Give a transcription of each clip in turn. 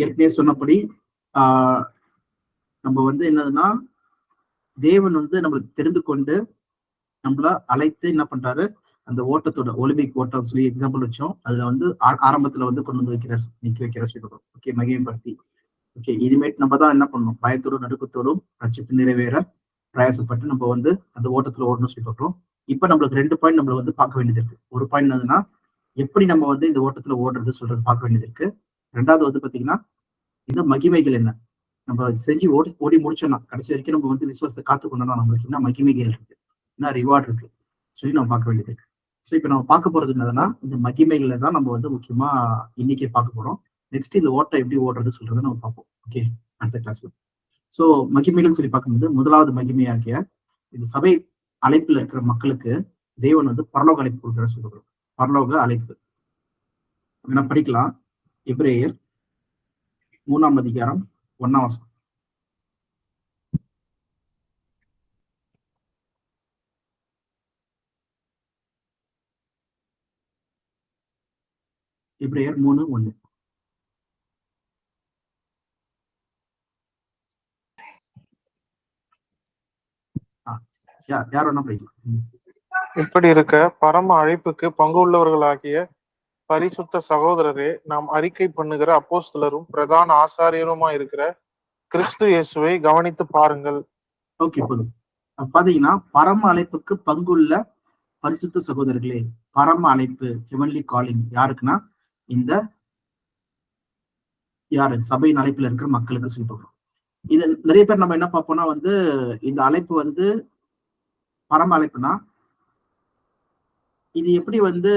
ஏற்கனவே சொன்னபடி நம்ம வந்து என்னதுன்னா, தேவன் வந்து நம்மளுக்கு தெரிந்து கொண்டு நம்மள அழைத்து என்ன பண்றாரு, அந்த ஓட்டத்தோட ஒலிம்பிக் ஓட்டம் சொல்லி எக்ஸாம்பிள் வச்சோம். அதுல வந்து ஆரம்பத்துல வந்து கொண்டு வந்து வைக்கிறார், நிக்க வைக்கிற சொல்லிடுறோம். ஓகே, மகிமைப்படுத்தி. ஓகே, இனிமேட் நம்ம தான் என்ன பண்ணணும், பயத்தோடும் நடுக்கத்தோடும் ரட்சிப்பு நிறைவேற பிரயாசப்பட்டு நம்ம வந்து அந்த ஓட்டத்துல ஓடணும்னு சொல்லி பார்க்கிறோம். இப்ப நம்மளுக்கு 2 பாயிண்ட் நம்மள வந்து பார்க்க வேண்டியது இருக்கு. ஒரு பாயிண்ட் என்னதுன்னா, எப்படி நம்ம வந்து இந்த ஓட்டத்துல ஓடுறது சொல்றது பார்க்க வேண்டியது இருக்கு. 2வது வந்து பாத்தீங்கன்னா, இந்த மகிமைகள் என்ன, நம்ம செஞ்சு ஓடி ஓடி முடிச்சோம்னா கடைசி வரைக்கும் நம்ம வந்து விசுவாசத்தை காத்துக்கொண்டோம்னா நம்மளுக்கு என்ன மகிமைகள் இருக்கு, என்ன ரிவார்டு இருக்கு சொல்லி நம்ம பார்க்க வேண்டியது இருக்கு. ஸோ இப்போ நம்ம பார்க்க போறது என்னதுன்னா, இந்த மகிமைகளை தான் நம்ம வந்து முக்கியமா இன்னைக்கு பார்க்க போறோம். நெக்ஸ்ட் இந்த ஓட்டம் எப்படி ஓடுறது சொல்றதை நம்ம பார்ப்போம். ஓகே, அடுத்த கிளாஸ்ல. ஸோ மகிமைகள் சொல்லி பார்க்கும்போது முதலாவது மகிமையாகிய இந்த சபை அழைப்புல இருக்கிற மக்களுக்கு தேவன் வந்து பரலோக அழைப்பு கொடுக்குற சொல்லுகிறோம். பரலோக அழைப்பு என்ன படிக்கலாம். எபிரேயர் 3ஆம் அதிகாரம் 1ஆம் வசனம். எபிரேயர் 3:1. யார் வேணா படிக்கலாம். இப்படி இருக்க பரம அழைப்புக்கு பங்கு உள்ளவர்களாகிய பரிசுத்த சகோதரரே, நாம் அறிக்கை பண்ணுகிற அப்போஸ்தலரும் பிரதான ஆசாரியருமா இருக்கிற கிறிஸ்து இயேசுவை கவனித்து பாருங்கள். ஓகே, போதும். பாத்தீங்கன்னா, பரம அழைப்புக்கு பங்குள்ள பரிசுத்த சகோதரர்களே, பரம அழைப்பு ஹெவன்லி காலிங் யாருக்குன்னா, இந்த யாரு சபையின் அழைப்புல இருக்கிற மக்களுக்கு சொல்லிட்டு இது நிறைய பேர் நம்ம என்ன பார்ப்போம்னா வந்து, இந்த அழைப்பு வந்து பரம அழைப்புனா இது எப்படி வந்து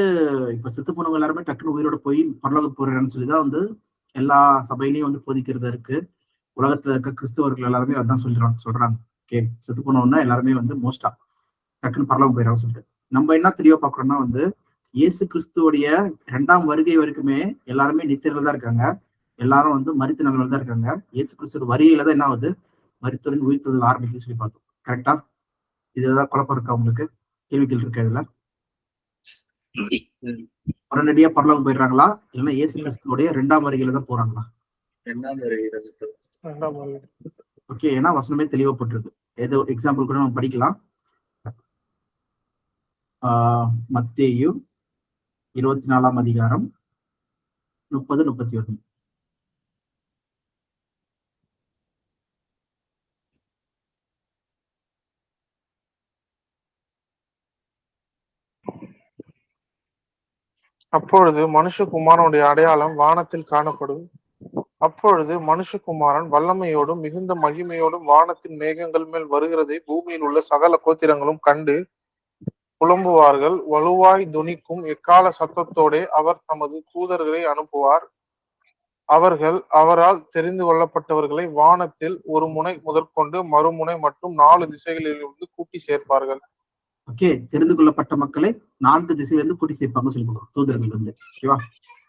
இப்ப செத்து போனவங்க எல்லாருமே டக்குன்னு உயிரோட போய் பரலோகம் போறேன்னு சொல்லிதான் வந்து எல்லா சபையிலையும் வந்து போதிக்கிறது இருக்கு. உலகத்துல இருக்க கிறிஸ்தவர்கள் எல்லாருமே அதான் சொல்றாங்க. ஓகே, செத்து போனோம்னா எல்லாருமே வந்து மோஸ்டா டக்குன்னு பரலோகம் போயிடறாங்க சொல்லிட்டு. நம்ம என்ன தெளிவா பாக்குறோம்னா வந்து, இயேசு கிறிஸ்துவோடைய 2ஆம் வருகை வரைக்குமே எல்லாருமே நித்திரையில தான் இருக்காங்க. எல்லாரும் வந்து மரித்த நிலைமையில தான் இருக்காங்க. இயேசு கிறிஸ்துவோட வருகையில தான் என்ன ஆகுது, மரித்தோரின் உயிர்த்தெழுதல் ஆரம்பிக்குதுன்னு சொல்லி பார்த்தோம். கரெக்டா? இதுதான் குழப்பம் இருக்கா உங்களுக்கு? கேள்விகள் இருக்கா இதுல? உடனடியா பரலோகம் போயிடுறாங்களா, இல்லைன்னா இயேசு கிறிஸ்துவோடைய 2ஆம் வருகையில தான் போறாங்களா? 2ஆம் வருகையில. ஓகே, ஏன்னா வசனமே தெளிவப்பட்டிருக்கு. ஏதோ எக்ஸாம்பிள் கூட நம்ம படிக்கலாம். மத்தேயு 24ஆம் அதிகாரம் 30-31. அப்பொழுது மனுஷகுமாரனுடைய அடையாளம் வானத்தில் காணப்படும். அப்பொழுது மனுஷகுமாரன் வல்லமையோடும் மிகுந்த மகிமையோடும் வானத்தின் மேகங்கள் மேல் வருகிறதை பூமியில் உள்ள சகல கோத்திரங்களும் கண்டு புலம்புவார்கள். வலுவாய் துணிக்கும் எக்கால சத்தத்தோடே அவர் தமது தூதர்களை அனுப்புவார். அவர்கள் அவரால் தெரிந்து கொள்ளப்பட்டவர்களை வானத்தில் ஒரு முனை முதற்கொண்டு மறுமுனை மற்றும் 4 திசைகளிலிருந்து கூட்டி சேர்ப்பார்கள். ஓகே, தெரிந்து கொள்ளப்பட்ட மக்களை 4 திசையிலிருந்து கூட்டி சேர்ப்பாங்க சொல்லி கொடுக்குறோம், தூதர்கள் வந்து. ஓகேவா?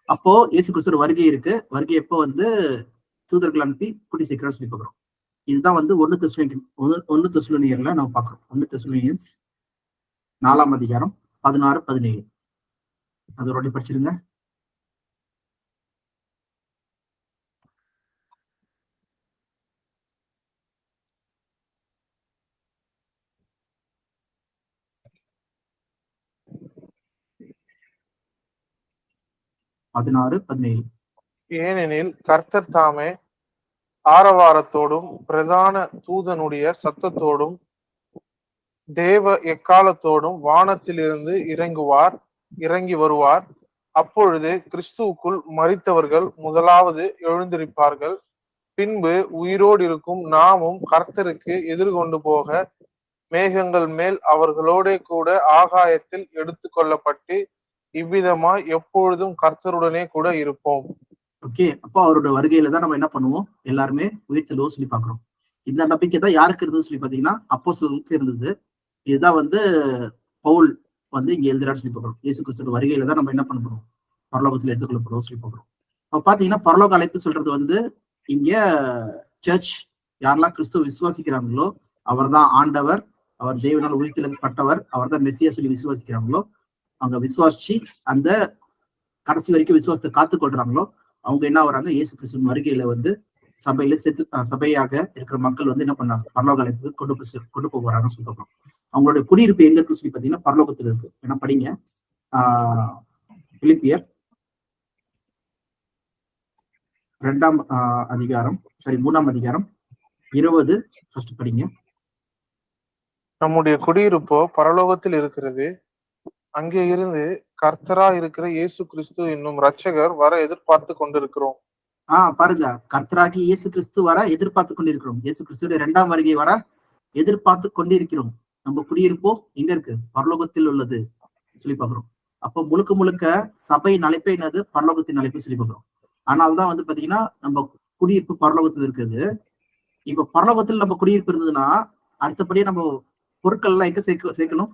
அப்போ இயேசு கிறிஸ்துவோட வருகை இருக்கு. வருகை எப்போ வந்து தூதர்கள் அனுப்பி கூட்டி சேர்க்கிறான்னு சொல்லி பார்க்கிறோம். இதுதான் வந்து 1 தெசலோனியர்ல நம்ம பார்க்கிறோம். 1 தெசலோனியன்ஸ் 4ஆம் அதிகாரம் 16-17. அதோட படிச்சிருங்க. ஏனெனில் கர்த்தர் தாமே ஆரவாரத்தோடும் பிரதான தூதனுடைய சத்தத்தோடும் தேவ எக்காலத்தோடும் வானத்திலிருந்து இறங்கி வருவார். அப்பொழுது கிறிஸ்துவுக்குள் மரித்தவர்கள் முதலாவது எழுந்திருப்பார்கள். பின்பு உயிரோடு இருக்கும் நாமும் கர்த்தருக்கு எதிர்கொண்டு போக மேகங்கள் மேல் அவர்களோட கூட ஆகாயத்தில் எடுத்து கொள்ளப்பட்டு இவ்விதமாய் எப்பொழுதும் கர்த்தருடனே கூட இருப்போம். ஓகே, அப்போ அவரோட வருகையில தான் நம்ம என்ன பண்ணுவோம், எல்லாருமே உயிர்த்தெழுவோம் சொல்லி பாக்குறோம். இந்த நம்பிக்கை தான் யாருக்கு இருந்தது சொல்லி பாத்தீங்கன்னா, அப்போஸ்தலர்களுக்கு இருந்தது. இதுதான் வந்து பவுல் வந்து இங்க எழுதுறான்னு சொல்லி பாக்குறோம். இயேசு கிறிஸ்துவோட வருகையில தான் நம்ம என்ன பண்ண போறோம், பரலோகத்துல எடுத்துக்கொள்ளப்படுவோம் சொல்லி பாக்குறோம். அப்ப பாத்தீங்கன்னா, பரலோக அழைப்பு சொல்றது வந்து இங்க சர்ச் யாரெல்லாம் கிறிஸ்துவ விசுவாசிக்கிறாங்களோ அவர் தான் ஆண்டவர், அவர் தேவனால் உயிர்த்தெழுப்பட்டவர், அவர் தான் மெஸ்ஸியா சொல்லி விசுவாசிக்கிறாங்களோ, அவங்க விசுவாசிச்சு அந்த கடைசி வரைக்கும் விசுவாசத்தை காத்துக்கொள்றாங்களோ அவங்க என்ன வராங்க, இயேசு கிறிஸ்துவின் வருகையில வந்து சபையில சபையாக இருக்கிற மக்கள் வந்து என்ன பண்ணாங்க, பரலோக அழைப்புக்கு கொண்டு போறாங்கன்னு சொல்றோம். அவங்களுடைய குடியிருப்பு எங்க இருக்கு சொல்லி பாத்தீங்கன்னா பரலோகத்துல இருக்கு. ஏன்னா படிங்க, பிலிப்பியர் 2ஆம் அதிகாரம், 3ஆம் அதிகாரம் 20 ஃபர்ஸ்ட் படிங்க. நம்முடைய குடியிருப்போ பரலோகத்தில் இருக்கிறது. அங்கே இருந்து கர்த்தரா இருக்கிற இயேசு கிறிஸ்து என்னும் இரட்சகர் வர எதிர்பார்த்து கொண்டிருக்கிறோம். பாருங்க, கர்த்தராகி இயேசு கிறிஸ்து வர எதிர்பார்த்து கொண்டிருக்கிறோம். இயேசு கிறிஸ்துடைய 2ஆம் வருகை வர எதிர்பார்த்து கொண்டிருக்கிறோம். நம்ம குடியிருப்போ எங்க இருக்கு, பரலோகத்தில் உள்ளது சொல்லி பாக்குறோம். அப்போ முழுக்க முழுக்க சபையின் அழைப்பே என்னது, பரலோகத்தின் அழைப்பு சொல்லி பாக்குறோம். ஆனால்தான் வந்து பாத்தீங்கன்னா நம்ம குடியிருப்பு பரலோகத்தில் இருக்குது. இப்ப பரலோகத்தில் நம்ம குடியிருப்பு இருந்ததுன்னா அடுத்தபடியே நம்ம பொருட்கள் எல்லாம் எங்க சேர்க்கணும்.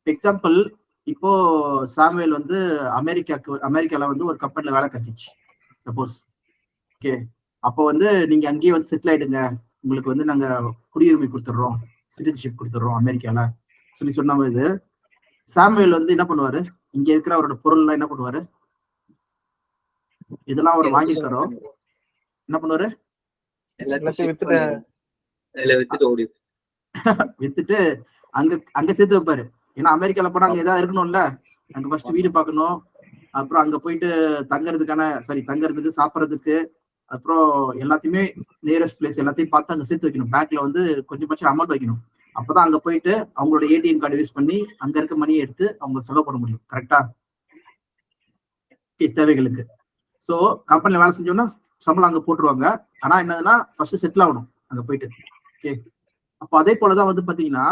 எக்ஸாம்பிள், இப்போ சாமுவேல் வந்து அமெரிக்கால வந்து ஒரு கம்பெனில வேலை கிடைச்சிச்சு சப்போஸ். ஓகே, அப்போ வந்து நீங்க அங்கேயே வந்து செட்டில் ஆயிடுங்க, உங்களுக்கு வந்து நாங்க குடியுரிமை கொடுத்துடுறோம், சிட்டிசன்ஷிப் கொடுத்துடுறோம் அமெரிக்கால சொல்லி சொன்ன போது சாமுவேல் வந்து என்ன பண்ணுவாரு, இங்க இருக்கிற அவரோட பொருள் எல்லாம் என்ன பண்ணுவாரு, இதெல்லாம் அவர் வாங்கியிருக்காரோ என்ன பண்ணுவாரு, வித்துட்டு அங்க சேர்த்து வைப்பாரு. ஏன்னா அமெரிக்கால போனா அங்க ஏதாவது இருக்கணும்ல, அங்க ஃபர்ஸ்ட் வீடு பார்க்கணும், அப்புறம் அங்க போயிட்டு தங்கறதுக்கு சாப்பிடறதுக்கு, அப்புறம் எல்லாத்தையுமே நியரஸ்ட் பிளேஸ் எல்லாத்தையும் பார்த்து அங்க சேர்த்து வைக்கணும். பேங்க்ல வந்து கொஞ்சம் அமௌண்ட் வைக்கணும். அப்பதான் அங்க போயிட்டு அவங்களோட ஏடிஎம் கார்டு யூஸ் பண்ணி அங்க இருக்க மணியை எடுத்து அவங்க செலவு பண்ண முடியும். கரெக்டா, தேவைகளுக்கு. சோ கம்பெனில வேலை செஞ்சோம்னா சம்பளம் அங்க போட்டுருவாங்க. ஆனா என்னதுன்னா ஃபர்ஸ்ட் செட்டில் ஆகணும் அங்க போயிட்டு. ஓகே, அப்போ அதே போலதான் வந்து பாத்தீங்கன்னா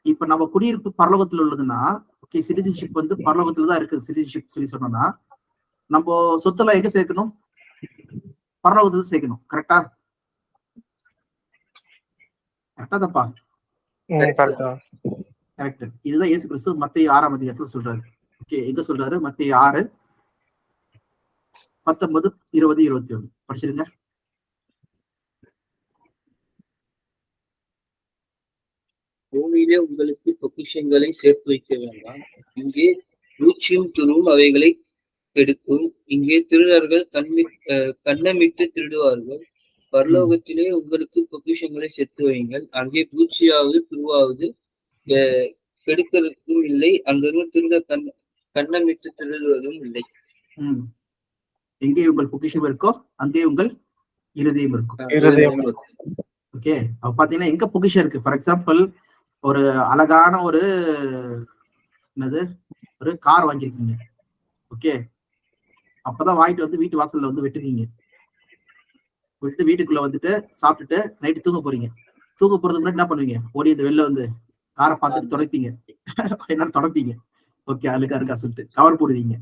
இப்ப நம்ம குடியிருப்பு பரலோகத்துல உள்ளதுன்னா, ஓகே, சிட்டிசன்ஷிப் வந்து பரலோகத்துல தான் இருக்குது. சிட்டிசன்ஷிப் சொல்லி சொன்னோம்னா நம்ம சொத்துல எங்க சேர்க்கணும், பரலோகத்துல சேர்க்கணும். கரெக்டா தப்பா? கரெக்ட். இதுதான் இயேசு கிறிஸ்து மத்தேயு 6ஆம் அதிகாரத்துல சொல்றாரு. ஓகே, எங்க சொல்றாரு, மத்தேயு 6 19, 20, 21 படிச்சிருங்க. பூமியிலே உங்களுக்கு பொக்கிஷங்களை சேர்த்து வைக்க வேண்டாம். இங்கே பூச்சியும் துருவும் அவைகளை கெடுக்கும். இங்கே திருடர்கள் கண்ணமிட்டு திருடுவார்கள். பரலோகத்திலே உங்களுக்கு பொக்கிஷங்களை சேர்த்து வையுங்கள். அங்கே பூச்சியாவது துருவாவது கெடுக்கிறதுக்கும் இல்லை. அங்கிருந்து திருட கண்ணமிட்டு திருடுவதும் இல்லை. எங்கே உங்கள் பொக்கிஷம் இருக்கோ அங்கே உங்கள் இருதயம் இருக்கும். ஓகே, அப்ப பாத்தீங்கன்னா எங்க பொக்கிஷம் இருக்கு. ஃபார் எக்ஸாம்பிள், ஒரு அழகான ஒரு கார் வாங்கியிருக்கீங்க. ஓகே, அப்பதான் வாங்கிட்டு வந்து வீட்டு வாசல்ல வந்து விட்டுருக்கீங்க. விட்டு வீட்டுக்குள்ள வந்துட்டு சாப்பிட்டுட்டு நைட்டு தூங்க போறீங்க. தூங்க போறதுக்கு முன்னாடி என்ன பண்ணுவீங்க, ஓடி இந்த வெளில வந்து காரை பார்த்துட்டு தொடப்பீங்க. என்னாலும் தொடப்பீங்க. ஓகே, அழுக்கா இருக்கா சொல்லிட்டு கவர் போடுவீங்க.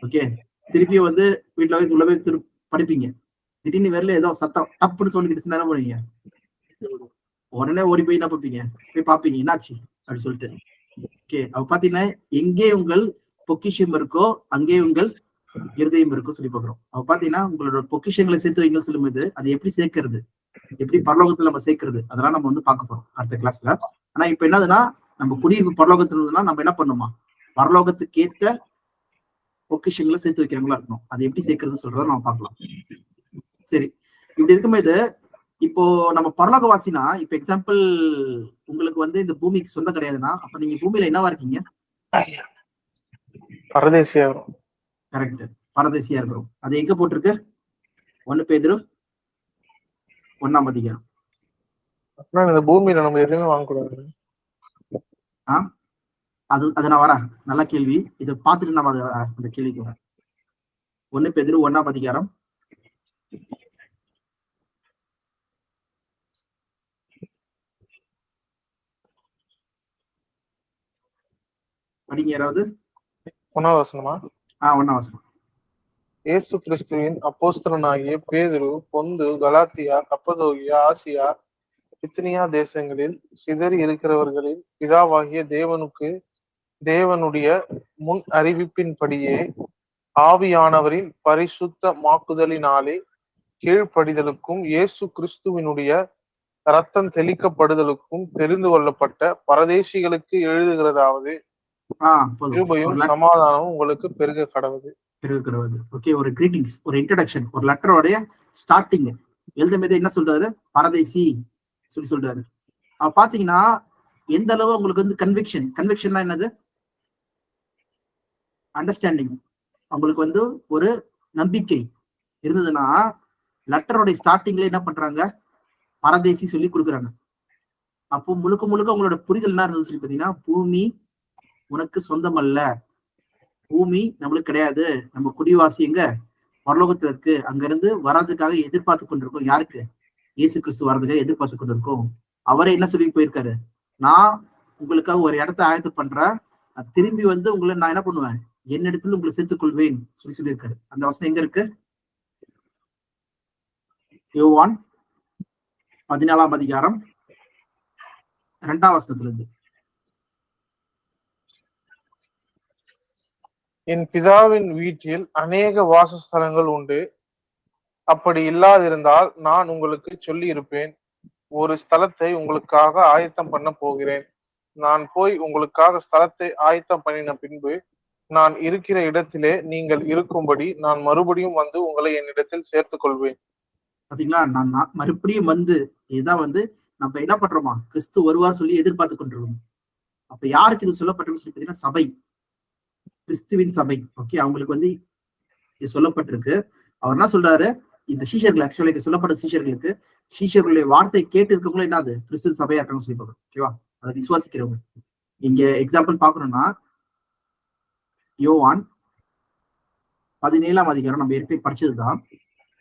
ஓகே, திருப்பியும் வந்து வீட்டுல போய் உள்ள போய் படிப்பீங்க. திடீர்னு வெளில ஏதோ சத்தம் டப்புன்னு சவுண்ட் கிட்டுச்சுன்னா என்ன பண்ணுவீங்க, உடனே ஓடி போய் என்ன பார்ப்பீங்க, போய் பார்ப்பீங்க என்னாச்சு அப்படின்னு சொல்லிட்டு. ஓகே, அப்ப பாத்தீங்கன்னா எங்கே உங்கள் பொக்கிஷம் இருக்கோ அங்கே உங்கள் இருதயம் இருக்கும் சொல்லி பாக்குறோம். அப்ப பாத்தீங்கன்னா உங்களோட பொக்கிஷங்களை சேர்த்து வைங்க சொல்லும்போது அது எப்படி சேர்க்கறது, எப்படி பரலோகத்துல நம்ம சேர்க்கறது, அதெல்லாம் நம்ம வந்து பார்க்க போறோம் அடுத்த கிளாஸ்ல. ஆனா இப்ப என்னதுன்னா நம்ம குடியிருப்பு பரலோகத்துல இருந்ததுன்னா நம்ம என்ன பண்ணுமா, பரலோகத்துக்கு ஏத்த பொக்கிஷங்களை சேர்த்து வைக்கிறவங்களா இருக்கணும். அது எப்படி சேர்க்கறது சொல்றத நம்ம பார்க்கலாம். சரி, இப்படி இருக்கும்போது இப்போ நம்ம பரலோகவாசினா, இப்ப எக்ஸாம்பிள் உங்களுக்கு வந்து இந்த பூமிக்கு சொந்தம் கிடையாதுன்னா அப்ப நீங்க பூமியில என்னவா இருக்கீங்க, பரதேசியா. கரெக்ட், பரதேசியா இருக்கிறோம். அது எங்க போட்டிருக்கு, 1 பேதுரு 1ஆம் அதிகாரம். இந்த பூமியில நம்ம எதுவுமே வாங்கக்கூடாது. அது நான் வரேன், நல்ல கேள்வி. இதை பார்த்துட்டு நம்ம அந்த கேள்விக்கு வரேன். 1 பேதுரு 1ஆம் அதிகாரம் படிங்க யாராவது. 1ஆம் வசனமா? 1ஆம் வசனம். இயேசு கிறிஸ்துவின் அப்போஸ்தலனாகிய பேதுரு பொந்து, கலாத்தியா, கப்பதோகியா, ஆசியா, பித்தினியா தேசங்களில் சிதறி இருக்கிறவர்களின் பிதாவாகிய தேவனுடைய முன் அறிவிப்பின்படியே ஆவியானவரின் பரிசுத்தமாக்குதலினாலே கீழ்ப்படிதலுக்கும் இயேசு கிறிஸ்துவினுடைய ரத்தம் தெளிக்கப்படுதலுக்கும் தெரிந்து கொள்ளப்பட்ட பரதேசிகளுக்கு எழுதுகிறதாவது, கிருபையும் சமாதானமும் உங்களுக்கு பெருக கடவுது. பிறகு கிடையாது. ஓகே, ஒரு கிரீட்டிங்ஸ், ஒரு இன்ட்ரடக்ஷன், ஒரு லெட்டரோடைய ஸ்டார்டிங் எழுதும் போது என்ன சொல்றாரு? பரதேசி சொல்லி சொல்றாரு. பாத்தீங்கன்னா எந்த அளவு உங்களுக்கு வந்து கன்விக்ஷன்னா என்னது? அண்டர்ஸ்டாண்டிங். உங்களுக்கு வந்து ஒரு நம்பிக்கை இருந்ததுன்னா லெட்டரோடைய ஸ்டார்டிங்ல என்ன பண்றாங்க? பரதேசி சொல்லி கொடுக்குறாங்க. அப்போ முழுக்க முழுக்க உங்களோட புரிதல் என்ன இருந்தது சொல்லி பாத்தீங்கன்னா, பூமி உனக்கு சொந்தம் அல்ல, பூமி நம்மளுக்கு கிடையாது, நம்ம குடிவாசி எங்க? பரலோகத்துல இருக்கு, அங்க இருந்து வர்றதுக்காக எதிர்பார்த்து கொண்டிருக்கோம். யாருக்கு? இயேசு கிறிஸ்து வர்றதுக்காக எதிர்பார்த்து கொண்டிருக்கோம். அவரே என்ன சொல்லி போயிருக்காரு? நான் உங்களுக்காக ஒரு இடத்த ஆயத்தம் பண்றேன், திரும்பி வந்து உங்களை நான் என்ன பண்ணுவேன்? என்னிடத்துல உங்களை சேர்த்துக் கொள்வேன் சொல்லி சொல்லியிருக்காரு. அந்த வசனம் எங்க இருக்கு? யோவான் 14ஆம் அதிகாரம் 2ஆம் வசனத்துல இருந்து. என் பிதாவின் வீட்டில் அநேக வாசஸ்தலங்கள் உண்டு. அப்படி இல்லாதிருந்தால் நான் உங்களுக்கு சொல்லி இருப்பேன். ஒரு ஸ்தலத்தை உங்களுக்காக ஆயத்தம் பண்ண போகிறேன். நான் போய் உங்களுக்காக ஸ்தலத்தை ஆயத்தம் பண்ணின பின்பு நான் இருக்கிற இடத்திலே நீங்கள் இருக்கும்படி நான் மறுபடியும் வந்து உங்களை என்னிடத்தில் சேர்த்துக் கொள்வேன். பாத்தீங்களா? நான் மறுபடியும் வந்து இதுதான் வந்து நம்ம என்ன பண்றோமா? கிறிஸ்து வருவார் சொல்லி எதிர்பார்த்து கொண்டிருக்கோம். அப்ப யாருக்கு இது சொல்லப்பட்டிருக்கு சொல்லி பாத்தீங்கன்னா, சபை, கிறிஸ்துவின் சபை. ஓகே, அவங்களுக்கு வந்து இது சொல்லப்பட்டிருக்கு. அவர் என்ன சொல்றாரு? இந்த சீஷர்கள், ஆக்சுவலா சொல்லப்பட்ட சீஷர்களுக்கு, சீஷர்களுடைய வார்த்தை கேட்டு இருக்கவங்களும் என்னது? கிறிஸ்துவ சபையா இருக்காங்கன்னு சொல்லி பார்க்கணும். ஓகேவா? அதை விசுவாசிக்கிறவங்க. இங்க எக்ஸாம்பிள் பாக்கணும்னா, யோவான் 17ஆம் அதிகாரம் நம்ம ஏற்கனவே படிச்சதுதான்.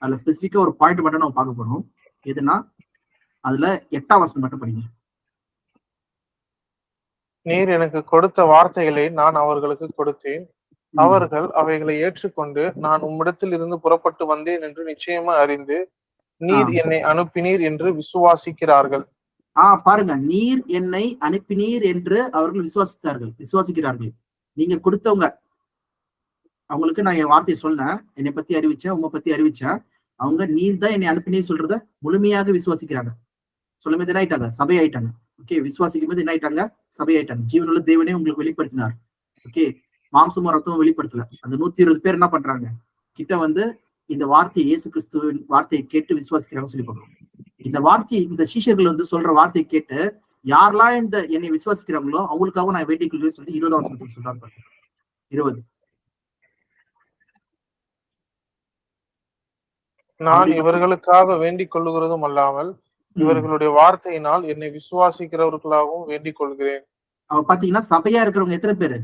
அதுல ஸ்பெசிபிக்கா ஒரு பாயிண்ட் மட்டும் நம்ம பார்க்க போறோம். எதுனா அதுல 8ஆம் வசனம் மட்டும் படிங்க. நீர் எனக்கு கொடுத்த வார்த்தைகளை நான் அவர்களுக்கு கொடுத்தேன். அவர்கள் அவைகளை ஏற்றுக்கொண்டு நான் உம்மிடத்தில் இருந்து புறப்பட்டு வந்தேன் என்று நிச்சயமா அறிந்து நீர் என்னை அனுப்பினீர் என்று விசுவாசிக்கிறார்கள். பாருங்க, நீர் என்னை அனுப்பினீர் என்று அவர்கள் விசுவாசிக்கிறார்கள். நீங்க கொடுத்தவங்க, அவங்களுக்கு நான் என் வார்த்தையை சொன்னேன், என்னை பத்தி அறிவிச்சேன், உங்க பத்தி அறிவிச்சேன். அவங்க நீர் தான் என்னை அனுப்பினீர் சொல்றத முழுமையாக விசுவாசிக்கிறாங்க. சொல்லும் போது என்ன ஆயிட்டாங்க? சபை ஆயிட்டாங்க. ஓகே, விசுவாசிக்கும் போது என்ன ஆயிட்டாங்க? சபை ஆயிட்டாங்க. ஜீவனுள்ள தேவனே உங்களுக்கு வெளிப்படுத்தினார். ஓகே, மாம்சமும் ரத்தமும் வெளிப்படுத்தல. அந்த 120 பேர் என்ன பண்றாங்க? கிட்ட வந்து இந்த வார்த்தையை, இயேசு கிறிஸ்துவின் வார்த்தையை கேட்டு விசுவாசிக்கிறாங்க சொல்லி பார்க்கணும். இந்த வார்த்தை, இந்த சீஷர்கள் வந்து சொல்ற வார்த்தையை கேட்டு யாரெல்லாம் இந்த என்னை விசுவாசிக்கிறாங்களோ அவங்களுக்காக நான் வேண்டிக் கொள்கிறேன்னு சொல்லி 20ஆம் வசனத்தில் சொல்றாங்க. 20. நான் இவர்களுக்காக வேண்டிக் கொள்ளுகிறதும் அல்லாமல் இவர்களுடைய வார்த்தையினால் என்னை விசுவாசிக்கிறவர்களாகவும் வேண்டிக் கொள்கிறேன். அவன் பாத்தீங்கன்னா சபையா இருக்கிறவங்க எத்தனை பேரு?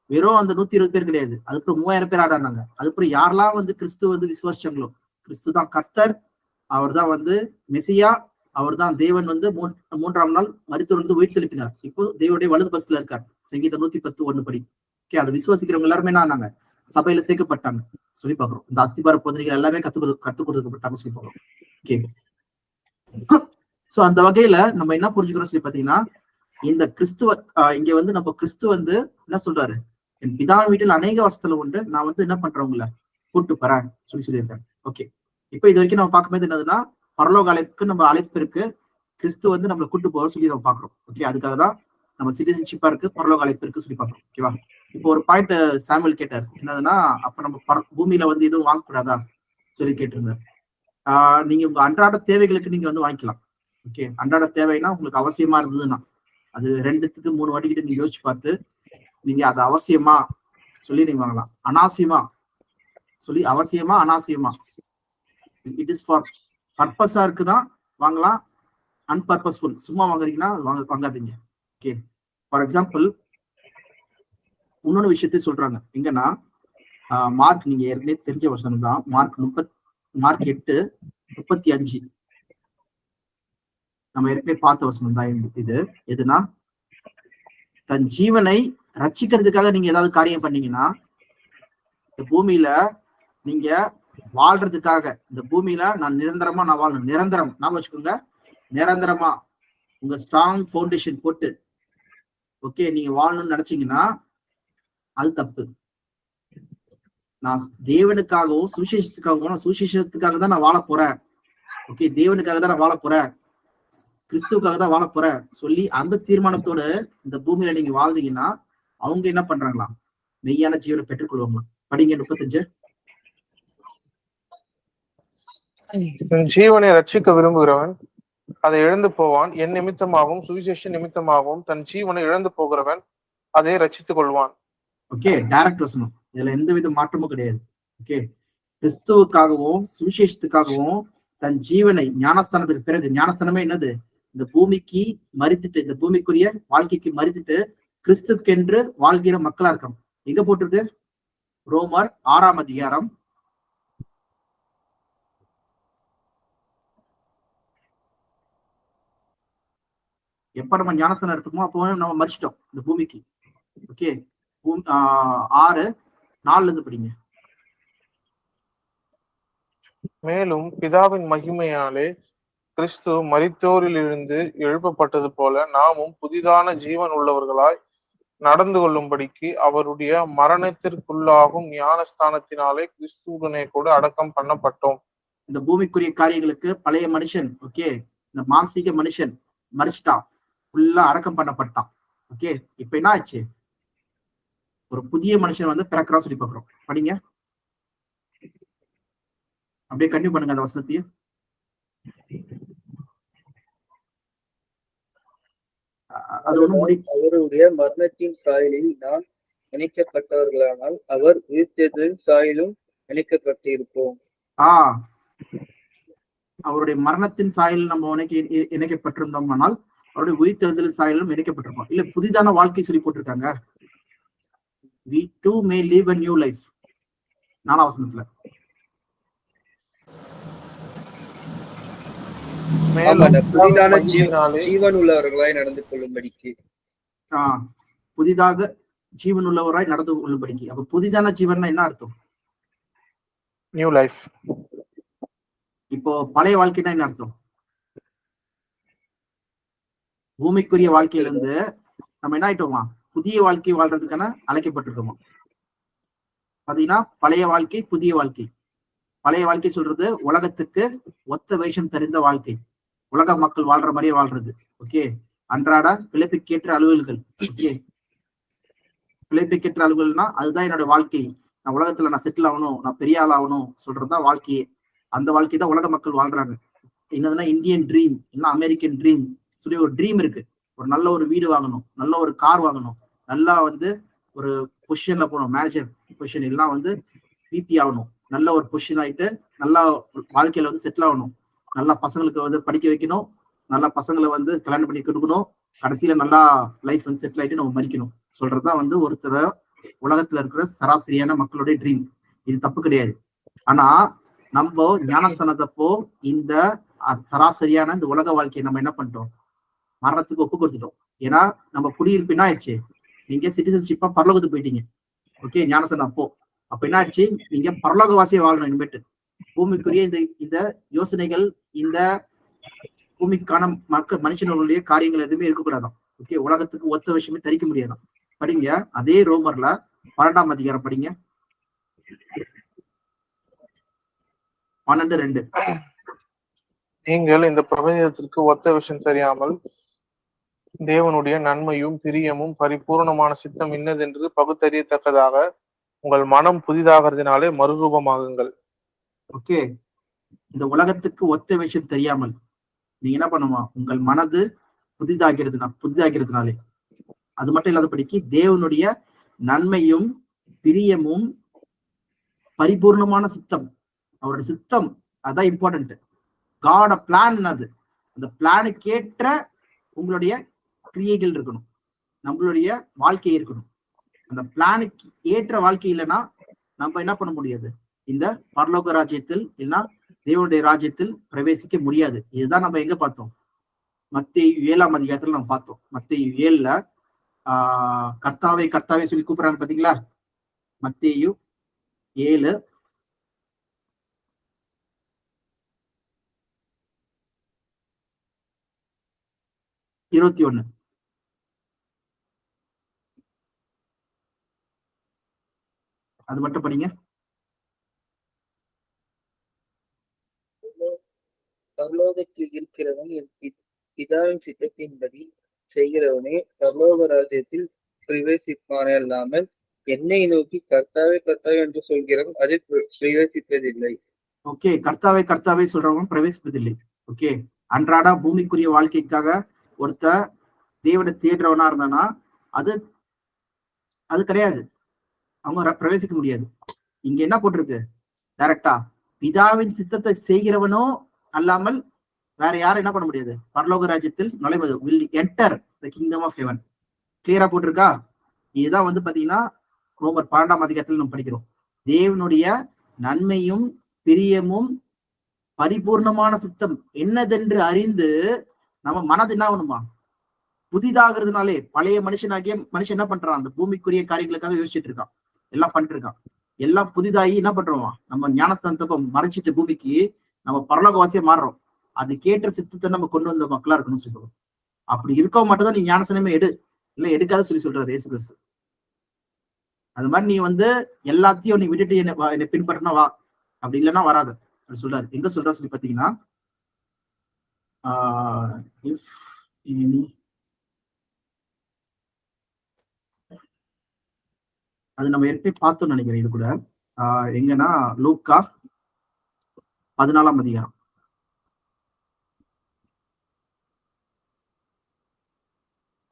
வெறும் அந்த 120 பேர் கிடையாது. அதுக்கப்புறம் 3000 பேர் ஆடானாங்க. அதுக்கப்புறம் யாரெல்லாம் வந்து கிறிஸ்து வந்து விசுவாசிச்சாங்களோ, கிறிஸ்து தான் கர்த்தர், அவர் தான் வந்து மெசியா, அவர் தான் தேவன் வந்து 3ஆம் நாள் மரித்தோரிலிருந்து உயிர் எழுப்பினார். இப்போ தேவனுடைய வலது பஸ்ல இருக்கார். சங்கீதம் 110:1 படி. ஓகே, அதை விசுவாசிக்கிறவங்க எல்லாருமே என்ன ஆனாங்க? சபையில சேர்க்கப்பட்டாங்க சொல்லி பாக்குறோம். இந்த அஸ்திபார போதனைகள் எல்லாமே கத்துக் கொடுக்கப்பட்டாங்க சொல்லி பாக்குறோம். ஓகே, சோ அந்த வகையில நம்ம என்ன புரிஞ்சுக்கிறோம் சொல்லி பாத்தீங்கன்னா, இந்த கிறிஸ்துவ இங்க வந்து நம்ம கிறிஸ்து வந்து என்ன சொல்றாரு? என் பிதாவின் வீட்டில் அநேக வாசஸ்தலம் உண்டு, நான் வந்து என்ன பண்றேன்? உங்களை கூட்டு போறேன் சொல்லியிருக்காரு. ஓகே, இப்ப இது வரைக்கும் நம்ம பார்க்கும்போது என்னதுன்னா, பரலோக அழைப்புக்கு நம்ம அழைப்பு இருக்கு, கிறிஸ்து வந்து நம்மளை கூட்டு போற சொல்லி நம்ம பாக்குறோம். ஓகே, அதுக்காக தான் நம்ம சிட்டிசன்ஷிப்பா இருக்கு, பரலோக அழைப்பு இருக்கு சொல்லி பாக்குறோம். ஓகேவா? இப்போ ஒரு பாயிண்ட் சாமுவேல் கேட்டார், என்னதுன்னா, அப்ப நம்ம பூமியில வந்து எதுவும் வாங்கக்கூடாதா சொல்லி கேட்டிருந்தார். நீங்க உங்க அன்றாட தேவைகளுக்கு நீங்க வந்து வாங்கிக்கலாம். ஓகே, அன்றாட தேவைன்னா உங்களுக்கு அவசியமா இருந்ததுன்னா, அது 2த்துக்கு 3 வாட்டி கிட்ட நீங்க யோசிச்சு பார்த்து நீங்க அது அவசியமா சொல்லி நீங்க வாங்கலாம். அனாவசியமா சொல்லி, அவசியமா அனாவசியமா, இட் இஸ் ஃபார் பர்பஸா இருக்குதான் வாங்கலாம். அன்பர்பஸ்ஃபுல் சும்மா வாங்குறீங்கன்னா வாங்காதீங்க. ஓகே, ஃபார் எக்ஸாம்பிள் இன்னொரு விஷயத்தை சொல்றாங்க எங்கன்னா, மார்க், நீங்க ஏற்கனவே தெரிஞ்ச வசனம் தான், மார்க் 8:35 நம்ம ஏற்கனவே பார்த்த வசனம் தான் இது. எதுனா, தன் ஜீவனை ரட்சிக்கிறதுக்காக நீங்க ஏதாவது காரியம் பண்ணீங்கன்னா, இந்த பூமியில நீங்க வாழ்றதுக்காக, இந்த பூமியில நான் நிரந்தரமா நான் வாழணும், நிரந்தரம் நாம வச்சுக்கோங்க, நிரந்தரமா உங்க ஸ்ட்ராங் ஃபவுண்டேஷன் போட்டு ஓகே நீங்க வாழணும்னு நினைச்சீங்கன்னா அது தப்பு. நான் தேவனுக்காகவும் சுவிசேஷத்துக்காகவும், நான் சுவிசேஷத்துக்காக தான் நான் வாழ போறேன், ஓகே தேவனுக்காக தான் நான் வாழ போறேன், கிறிஸ்துவுக்காக தான் வாழ போறேன் சொல்லி அந்த தீர்மானத்தோட இந்த பூமியில நீங்க வாழ்ந்தீங்கன்னா அவங்க என்ன பண்றாங்களா? மெய்யான ஜீவனை பெற்றுக்கொள்வாங்களா? படிங்க 35. தன் ஜீவனை ரட்சிக்க விரும்புகிறவன் அதை இழந்து போவான். என் நிமித்தமாகவும் சுவிசேஷ நிமித்தமாகவும் தன் ஜீவனை இழந்து போகிறவன் அதை ரட்சித்துக் கொள்வான். ஓகே, டைரக்ட் வசனம், இதுல எந்த வித மாற்றமும் கிடையாது. ஓகே, கிறிஸ்துவுக்காகவும் சுவிசேஷத்துக்காகவும் தன் ஜீவனை, ஞானஸ்தானத்துக்கு பிறகு, ஞானஸ்தானமே என்னது, இந்த பூமிக்கு மறித்துட்டு, இந்த பூமிக்குரிய வாழ்க்கைக்கு மறித்துட்டு கிறிஸ்துக்கென்று வாழ்கிற மக்களா இருக்காங்க. எங்க போட்டிருக்கு? ரோமர் 6ஆம் அதிகாரம் 8 நம்ம ஞானஸ்தானம் எடுத்துக்கோமோ அப்போ நம்ம மறிச்சிட்டோம் இந்த பூமிக்கு. ஓகே, 6:4 இருந்து படிங்க. மேலும் பிதாவின் மகிமையாலே கிறிஸ்து மரித்தோரிலிருந்து எழுப்பப்பட்டது போல நாமும் புதிதான ஜீவன் உள்ளவர்களாய் நடந்து கொள்ளும்படிக்கு அவருடைய மரணத்திற்குள்ளாகும் ஞானஸ்தானத்தினாலே கிறிஸ்துவுடனே கூட அடக்கம் பண்ணப்பட்டோம். இந்த பூமிக்குரிய காரியங்களுக்கு பழைய மனுஷன், ஓகே, இந்த மாம்சீக மனுஷன் மறிச்சிட்டான், ஃபுல்லா அடக்கம் பண்ணப்பட்டான். ஓகே, இப்ப என்ன ஆச்சு? ஒரு புதிய மனுஷன் வந்து பிறக்கிறா சொல்லி பாக்குறோம். படிங்க, அப்படியே கண்டினியூ பண்ணுங்க அந்த வசனத்தையும். அவருடைய மரணத்தின் சாயலில் நாம் இணைக்கப்பட்டவர்களானால் அவர் உயிர்த்தெழுதலின் சாயலும் இணைக்கப்பட்டிருப்போம். அவருடைய மரணத்தின் சாயல் நம்ம இணைக்கப்பட்டிருந்தோம்னால் அவருடைய உயிர்த்தெழுதலின் சாயலும் இணைக்கப்பட்டிருப்போம். இல்ல புதிதான வாழ்க்கை சொல்லி போட்டிருக்காங்க. We too may live a new life. 4ஆம் வசனத்துல புதிதான ஜீவன் உள்ளவர்களாய் நடந்து கொள்ளும்படிக்கு. புதிதாக ஜீவன் உள்ளவராய் நடந்து கொள்ளும்படிக்கு. அப்ப புதிதான ஜீவன்னா என்ன அர்த்தம்? New life. இப்போ பழைய வாழ்க்கைன்னா என்ன அர்த்தம்? பூமிக்குரிய வாழ்க்கையில இருந்து நம்ம என்ன ஆயிட்டோமா, புதிய வாழ்க்கை வாழ்றதுக்கான அழைக்கப்பட்டிருக்கோமா. பாத்தீங்கன்னா பழைய வாழ்க்கை, புதிய வாழ்க்கை. பழைய வாழ்க்கை சொல்றது உலகத்துக்கு ஒத்த வேஷம் தெரிந்த வாழ்க்கை, உலக மக்கள் வாழ்ற மாதிரியே வாழ்றது. ஓகே, அன்றாட பிழைப்புக்கேற்ற அலுவல்கள். ஓகே, பிழைப்புக்கேற்ற அலுவல்னா அதுதான் என்னோட வாழ்க்கை, நான் உலகத்துல நான் செட்டில் ஆகணும், நான் பெரிய ஆள் ஆகணும் சொல்றதுதான் வாழ்க்கையே. அந்த வாழ்க்கை தான் உலக மக்கள் வாழ்றாங்க. என்னதுன்னா இந்தியன் ட்ரீம், என்ன அமெரிக்கன் ட்ரீம் சொல்லி ஒரு ட்ரீம் இருக்கு. ஒரு நல்ல ஒரு வீடு வாங்கணும், நல்ல ஒரு கார் வாங்கணும், நல்லா வந்து ஒரு பொசிஷன்ல போகணும், மேனேஜர் பொசிஷன் எல்லாம் வந்து பிபி ஆகணும், நல்ல ஒரு பொசிஷன் ஆயிட்டு நல்லா வாழ்க்கையில வந்து செட்டில் ஆகணும், நல்லா பசங்களுக்கு வந்து படிக்க வைக்கணும், நல்லா பசங்களை வந்து கல்யாணம் பண்ணி கொடுக்கணும், கடைசியில நல்லா லைஃப் வந்து செட்டில் ஆயிட்டு நம்ம மறிக்கணும் சொல்றதுதான் வந்து ஒருத்தர் உலகத்துல இருக்கிற சராசரியான மக்களுடைய ட்ரீம். இது தப்பு கிடையாது. ஆனா நம்ம ஞானஸ்தானத்தப்போ இந்த சராசரியான இந்த உலக வாழ்க்கையை நம்ம என்ன பண்ணிட்டோம், மரணத்துக்கு ஒப்பு கொடுத்துட்டோம். ஏன்னா நம்ம குடியிருப்பு என்ன ஆயிடுச்சு, நீங்க சிட்டிசன்ஷிப்பா பரலோகத்துக்கு போயிட்டீங்க. ஓகே, ஞானஸ்தானம் அப்ப என்ன ஆயிடுச்சு, நீங்க பரலோகவாசியை வாழணும். இனிமேட்டு பூமிக்குரிய இந்த யோசனைகள், இந்த பூமிக்கான மனுஷனுடைய காரியங்கள் எதுவுமே இருக்கக்கூடாதான். ஓகே, உலகத்துக்கு ஒத்த விஷயமே தரிக்க முடியாதான். படிங்க, அதே ரோமர்ல 12ஆம் அதிகாரம் படிங்க, 12:2. நீங்கள் இந்த பிரபஞ்சத்திற்கு ஒத்த விஷயம் தெரியாமல் தேவனுடைய நன்மையும் பிரியமும் பரிபூர்ணமான சித்தம் இன்னதென்று பகுத்தறியத்தக்கதாக உங்கள் மனம் புதிதாகிறதுனாலே மறுரூபமாகுங்கள். ஓகே, இந்த உலகத்துக்கு ஒத்த விஷயம் தெரியாமல் நீங்க என்ன பண்ணுமா, உங்கள் மனது புதிதாகிறதுனாலே. அது மட்டும் இல்லாத படிக்கு தேவனுடைய நன்மையும் பிரியமும் பரிபூர்ணமான சித்தம், அவருடைய சித்தம் அதான் இம்பார்ட்டன்ட். காட் பிளான், அது அந்த பிளானுக்கு ஏற்ற உங்களுடைய கிரியைகள் இருக்கணும், நம்மளுடைய வாழ்க்கை இருக்கணும். அந்த பிளானுக்கு ஏற்ற வாழ்க்கை இல்லைன்னா நம்ம என்ன பண்ண முடியாது, இந்த பரலோக ராஜ்யத்தில் இல்லைன்னா தேவனுடைய ராஜ்யத்தில் பிரவேசிக்க முடியாது. இதுதான் நம்ம எங்க பார்த்தோம், மத்தேயு 7ஆம் அதிகாரத்துல நம்ம பார்த்தோம். மத்தேயு 7ல கர்த்தாவே கர்த்தாவே சொல்லி கூப்பிடுறாங்க பாத்தீங்களா. மத்தேயு 7:21. அது மட்டும் படிங்க. பரலோகத்தில் இருக்கிறவன் என் பிதாவின் சித்தத்தின்படி செய்கிறவனே பரலோக ராஜ்யத்தில் பிரவேசிப்பானே அல்லாமல் என்னை நோக்கி கர்த்தாவே கர்த்தாவே என்று சொல்கிறவன் அதில் பிரவேசிப்பதில்லை. ஓகே, கர்த்தாவே கர்த்தாவே சொல்றவங்க பிரவேசிப்பதில்லை. ஓகே, அன்றாட பூமிக்குரிய வாழ்க்கைக்காக ஒருத்த தேவனை தேடுறவனா இருந்தானா அது அது கிடையாது, அவங்க பிரவேசிக்க முடியாது. இங்க என்ன போட்டிருக்கு டைரக்டா, பிதாவின் சித்தத்தை செய்கிறவனோ அல்லாமல் வேற யாரும் என்ன பண்ண முடியாது, பரலோக ராஜ்யத்தில் நுழைவது, will enter the kingdom of heaven. கிளியரா போட்டிருக்கா? இதுதான் வந்து பாத்தீங்கன்னா ரோமர் 12ஆம் அதிகாரத்தில் நம்ம படிக்கிறோம். தேவனுடைய நன்மையும் பிரியமும் பரிபூர்ணமான சித்தம் என்னதென்று அறிந்து நம்ம மனது என்ன ஆகணுமா, புதிதாகிறதுனாலே பழைய மனுஷன் என்ன பண்றான், அந்த பூமிக்குரிய காரியங்களுக்காக யோசிச்சுட்டு இருக்கான், எல்லாம் பண்ணிட்டு இருக்கான். எல்லாம் புதிதாகி என்ன பண்றோமா, நம்ம ஞானஸ்தானத்தை மறைச்சிட்டு பூமிக்கு நம்ம பரலோகவாசியா மாறுறோம். அது கேட்ட சித்தத்தை நம்ம கொண்டு வந்த மக்களா இருக்கணும்னு சொல்லுவோம். அப்படி இருக்க மட்டும் தான் நீ ஞானஸ்தானமே எடு, இல்ல எடுக்காத சொல்றாரு இயேசு கிறிஸ்து. அது மாதிரி நீ வந்து எல்லாத்தையும் நீ விட்டுட்டு என்னை பின்பற்றினா வா, அப்படி இல்லைன்னா வராது அப்படி சொல்றாரு. எங்க சொல்றா சொல்லி பாத்தீங்கன்னா, அது நம்ம ஏற்கனவே பார்த்தோம்னு நினைக்கிறேன். இது கூட எங்கன்னா லூக்கா 14ஆம் அதிகாரம்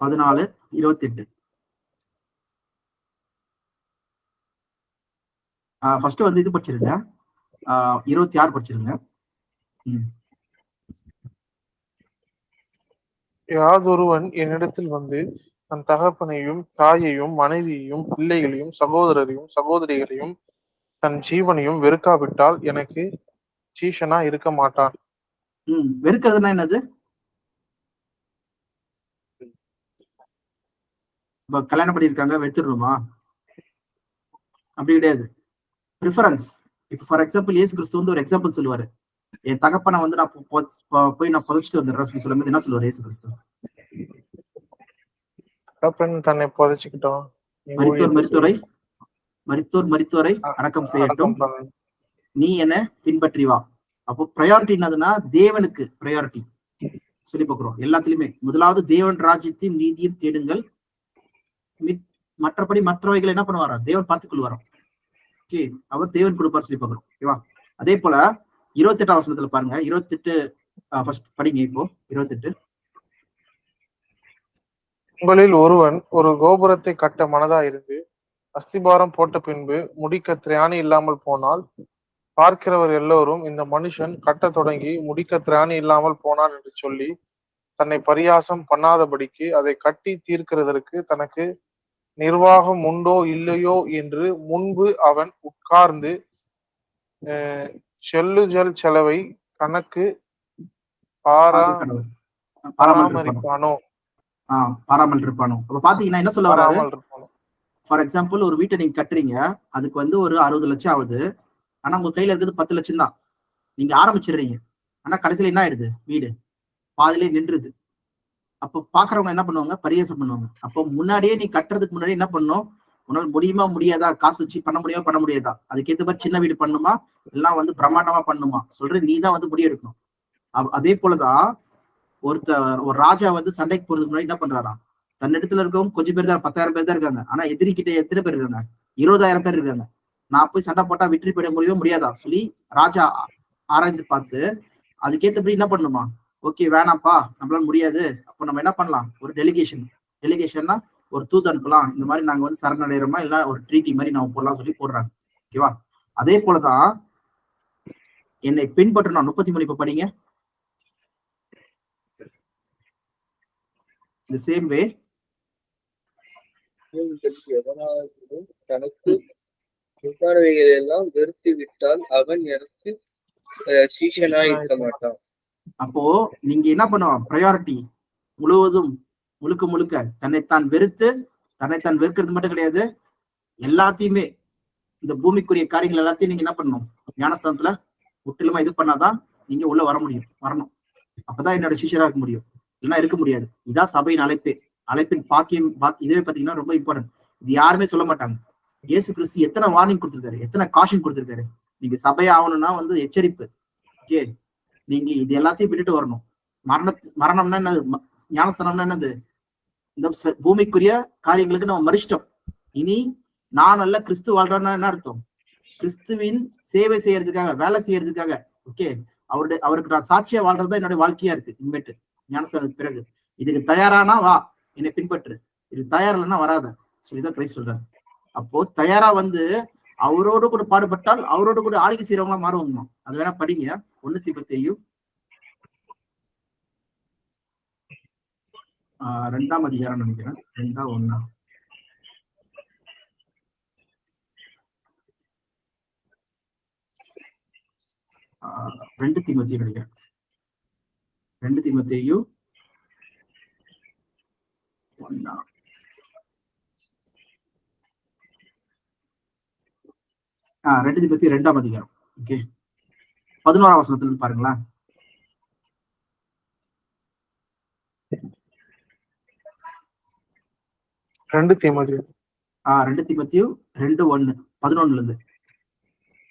14:28. ஃபர்ஸ்ட் வந்து இது படிச்சிருங்க, 26 படிச்சிருங்க. யாதொருவன் என்னிடத்தில் வந்து தன் தகப்பனையும் தாயையும் மனைவியையும் பிள்ளைகளையும் சகோதரரையும் சகோதரிகளையும் தன் ஜீவனையும் வெறுக்காவிட்டால் எனக்கு சீஷனா இருக்க மாட்டான். வெறுக்கிறதுனா என்னது? இப்ப கல்யாணம் பண்ணிருக்காங்க வெறுத்துருமா? அப்படி கிடையாது, ப்ரிஃபரன்ஸ். இப்ப ஃபார் எக்ஸாம்பிள் இயேசு கிறிஸ்து வந்து ஒரு எக்ஸாம்பிள் சொல்லுவாரு, என் தகப்பனை வந்து நான் போய் நான் புதைச்சிட்டு வந்துடுறேன் சொல்லும்போது என்ன சொல்லுவாரு இயேசு கிறிஸ்து? தகப்பன் தன்னை புதைச்சுக்கிட்டோம், மரித்தோரை அடக்கம் செய்யட்டும், நீ என்ன பின்பற்றி வா. அப்போ ப்ரையாரிட்டி என்னதுன்னா தேவனுக்கு ப்ரையாரிட்டி சொல்லி பார்க்கிறோம். எல்லாத்துலயுமே முதலாவது தேவன் ராஜ்யத்தையும் நீதியும் தேடுங்கள், மற்றபடி மற்றவைகள் என்ன பண்ணுவாரா, தேவன் பார்த்துக் கொள்வாராம். ஓகே, அவர் தேவன் கொடுப்பார் சொல்லி பார்க்கிறோம். ஓகேவா? அதே போல 28ஆம் வசனத்துல பாருங்க, 28 ஃபர்ஸ்ட் படிங்க. இப்போ 28, உங்களில் ஒருவன் ஒரு கோபுரத்தை கட்ட மனதா இருந்து அஸ்திபாரம் போட்ட பின்பு முடிக்க திராணி இல்லாமல் போனால், பார்க்கிறவர் எல்லோரும் இந்த மனுஷன் கட்ட தொடங்கி முடிக்க திராணி இல்லாமல் போனான் என்று சொல்லி தன்னை பரியாசம் பண்ணாதபடிக்கு அதை கட்டி தீர்க்கிறதற்கு தனக்கு நிர்வாகம் உண்டோ இல்லையோ என்று முன்பு அவன் உட்கார்ந்து செல்லுஜல் செலவை கணக்கு பாராமல் இருப்பானோ. அப்ப பாத்தீங்கன்னா என்ன சொல்ல வராரு, ஃபார் எக்ஸாம்பிள் ஒரு வீட்டை நீங்க கட்டுறீங்க, அதுக்கு வந்து ஒரு 60 லட்சம் ஆகுது, ஆனா உங்க கையில இருக்கிறது 10 லட்சம் தான். நீங்க ஆரம்பிச்சிடுறீங்க, ஆனா கடைசியில என்ன ஆயிடுது, வீடு பாதிலே நின்றுது. அப்போ பாக்குறவங்க என்ன பண்ணுவாங்க, பரியாசம் பண்ணுவாங்க. அப்போ முன்னாடியே நீ கட்டுறதுக்கு முன்னாடி என்ன பண்ணும், உன்னால முடியுமா முடியாதா, காசு வச்சு பண்ண முடியாதா, அதுக்கேற்ற மாதிரி சின்ன வீடு பண்ணுமா எல்லாம் வந்து பிரம்மாண்டமா பண்ணுமா சொல்ற நீ தான் வந்து முடிவெடுக்கணும். அதே போலதான் ஒரு ராஜா வந்து சண்டைக்கு போறதுக்கு முன்னாடி என்ன பண்றாராம், தன்னிடத்துல இருக்கவும் கொஞ்சம் பேர் தான், 10,000 பேர் தான் இருக்காங்க, ஆனா எதிரிக்கிட்ட எத்தனை பேர் இருக்காங்க, 20,000 பேர் இருக்காங்க. நான் போய் சண்டை போட்டா வெற்றி பெற முடியாதா சொல்லி ராஜா ஆராய்ந்து பார்த்து அதுக்கேற்றபடி என்ன பண்ணுமா, ஓகே வேணாம்ப்பா நம்மளால முடியாது, அப்போ நம்ம என்ன பண்ணலாம், ஒரு டெலிகேஷன்னா ஒரு தூது அனுப்பலாம், இந்த மாதிரி நாங்க வந்து சரணடைறோமா இல்ல ஒரு ட்ரீட்டி மாதிரி நம்ம போடலாம் சொல்லி போடுறாங்க. ஓகேவா? அதே போலதான் என்னை பின்பற்றணும். 33 இப்ப படிங்க. The same way தனக்கு எல்லாம் வெறுத்து விட்டால் அவன் எனக்கு சீஷனா இருக்க மாட்டான். அப்போ நீங்க என்ன பண்ணுவோம், ப்ரையாரிட்டி முழுக்க தன்னைத்தான் வெறுக்கிறது மட்டும் கிடையாது, எல்லாத்தையுமே இந்த பூமிக்குரிய காரியங்கள் எல்லாத்தையும் நீங்க என்ன பண்ணணும், ஞானஸ்தானத்துல முற்றிலுமா இது பண்ணாதான் நீங்க உள்ள வரணும். அப்பதான் என்னோட சீஷரா இருக்க முடியும், இல்லைன்னா இருக்க முடியாது. இதான் சபையின் அழைப்பின் பாக்கியம். இதுவே பாத்தீங்கன்னா ரொம்ப இம்பார்ட்டன்ட். இது யாருமே சொல்ல மாட்டாங்க. இயேசு கிறிஸ்து எத்தனை வார்னிங் கொடுத்திருக்காரு, எத்தனை காஷன் கொடுத்திருக்காரு. நீங்க சபை ஆகணும்னா வந்து எச்சரிப்பு. ஓகே, நீங்க இது எல்லாத்தையும் விட்டுட்டு வரணும். மரணம்னா என்னது, ஞானஸ்தானம்னா என்னது, இந்த பூமிக்குரிய காரியங்களுக்கு நம்ம மறிச்சிட்டோம். இனி நான் அல்ல கிறிஸ்து வாழ்றேன்னா என்ன அர்த்தம், கிறிஸ்துவின் சேவை செய்யறதுக்காக, வேலை செய்யறதுக்காக. ஓகே, அவருக்கு நான் சாட்சியா வாழ்றதுதான் என்னுடைய வாழ்க்கையா இருக்கு இனிமேட்டு ஞானஸ்தானத்துக்கு பிறகு. இதுக்கு தயாரானா வா, என்னை பின்பற்று. இது தயார் இல்லைன்னா வராத சொல்லிதான் கிரைஸ்ட் சொல்றாரு. அப்போ தயாரா வந்து அவரோடு கூட பாடுபட்டால் அவரோடு கூட ஆளுகை செய்யறவங்களா மாறுவாங்க. அது வேணா படிங்க. 1 தீமோத்தேயு 2ஆம் அதிகாரம் நினைக்கிறேன். 2-1 2 தீமோத்தேயு நினைக்கிறேன். 2 தீமோத்தேயு 1 2 தீமோத்தேயு 2ஆம் அதிகாரம். ஓகே, 11ஆம் வசனத்துல இருந்து பாருங்களேன். 2 தீமோத்தேயு 2 தீமோத்தேயு 2:1 11ல இருந்து.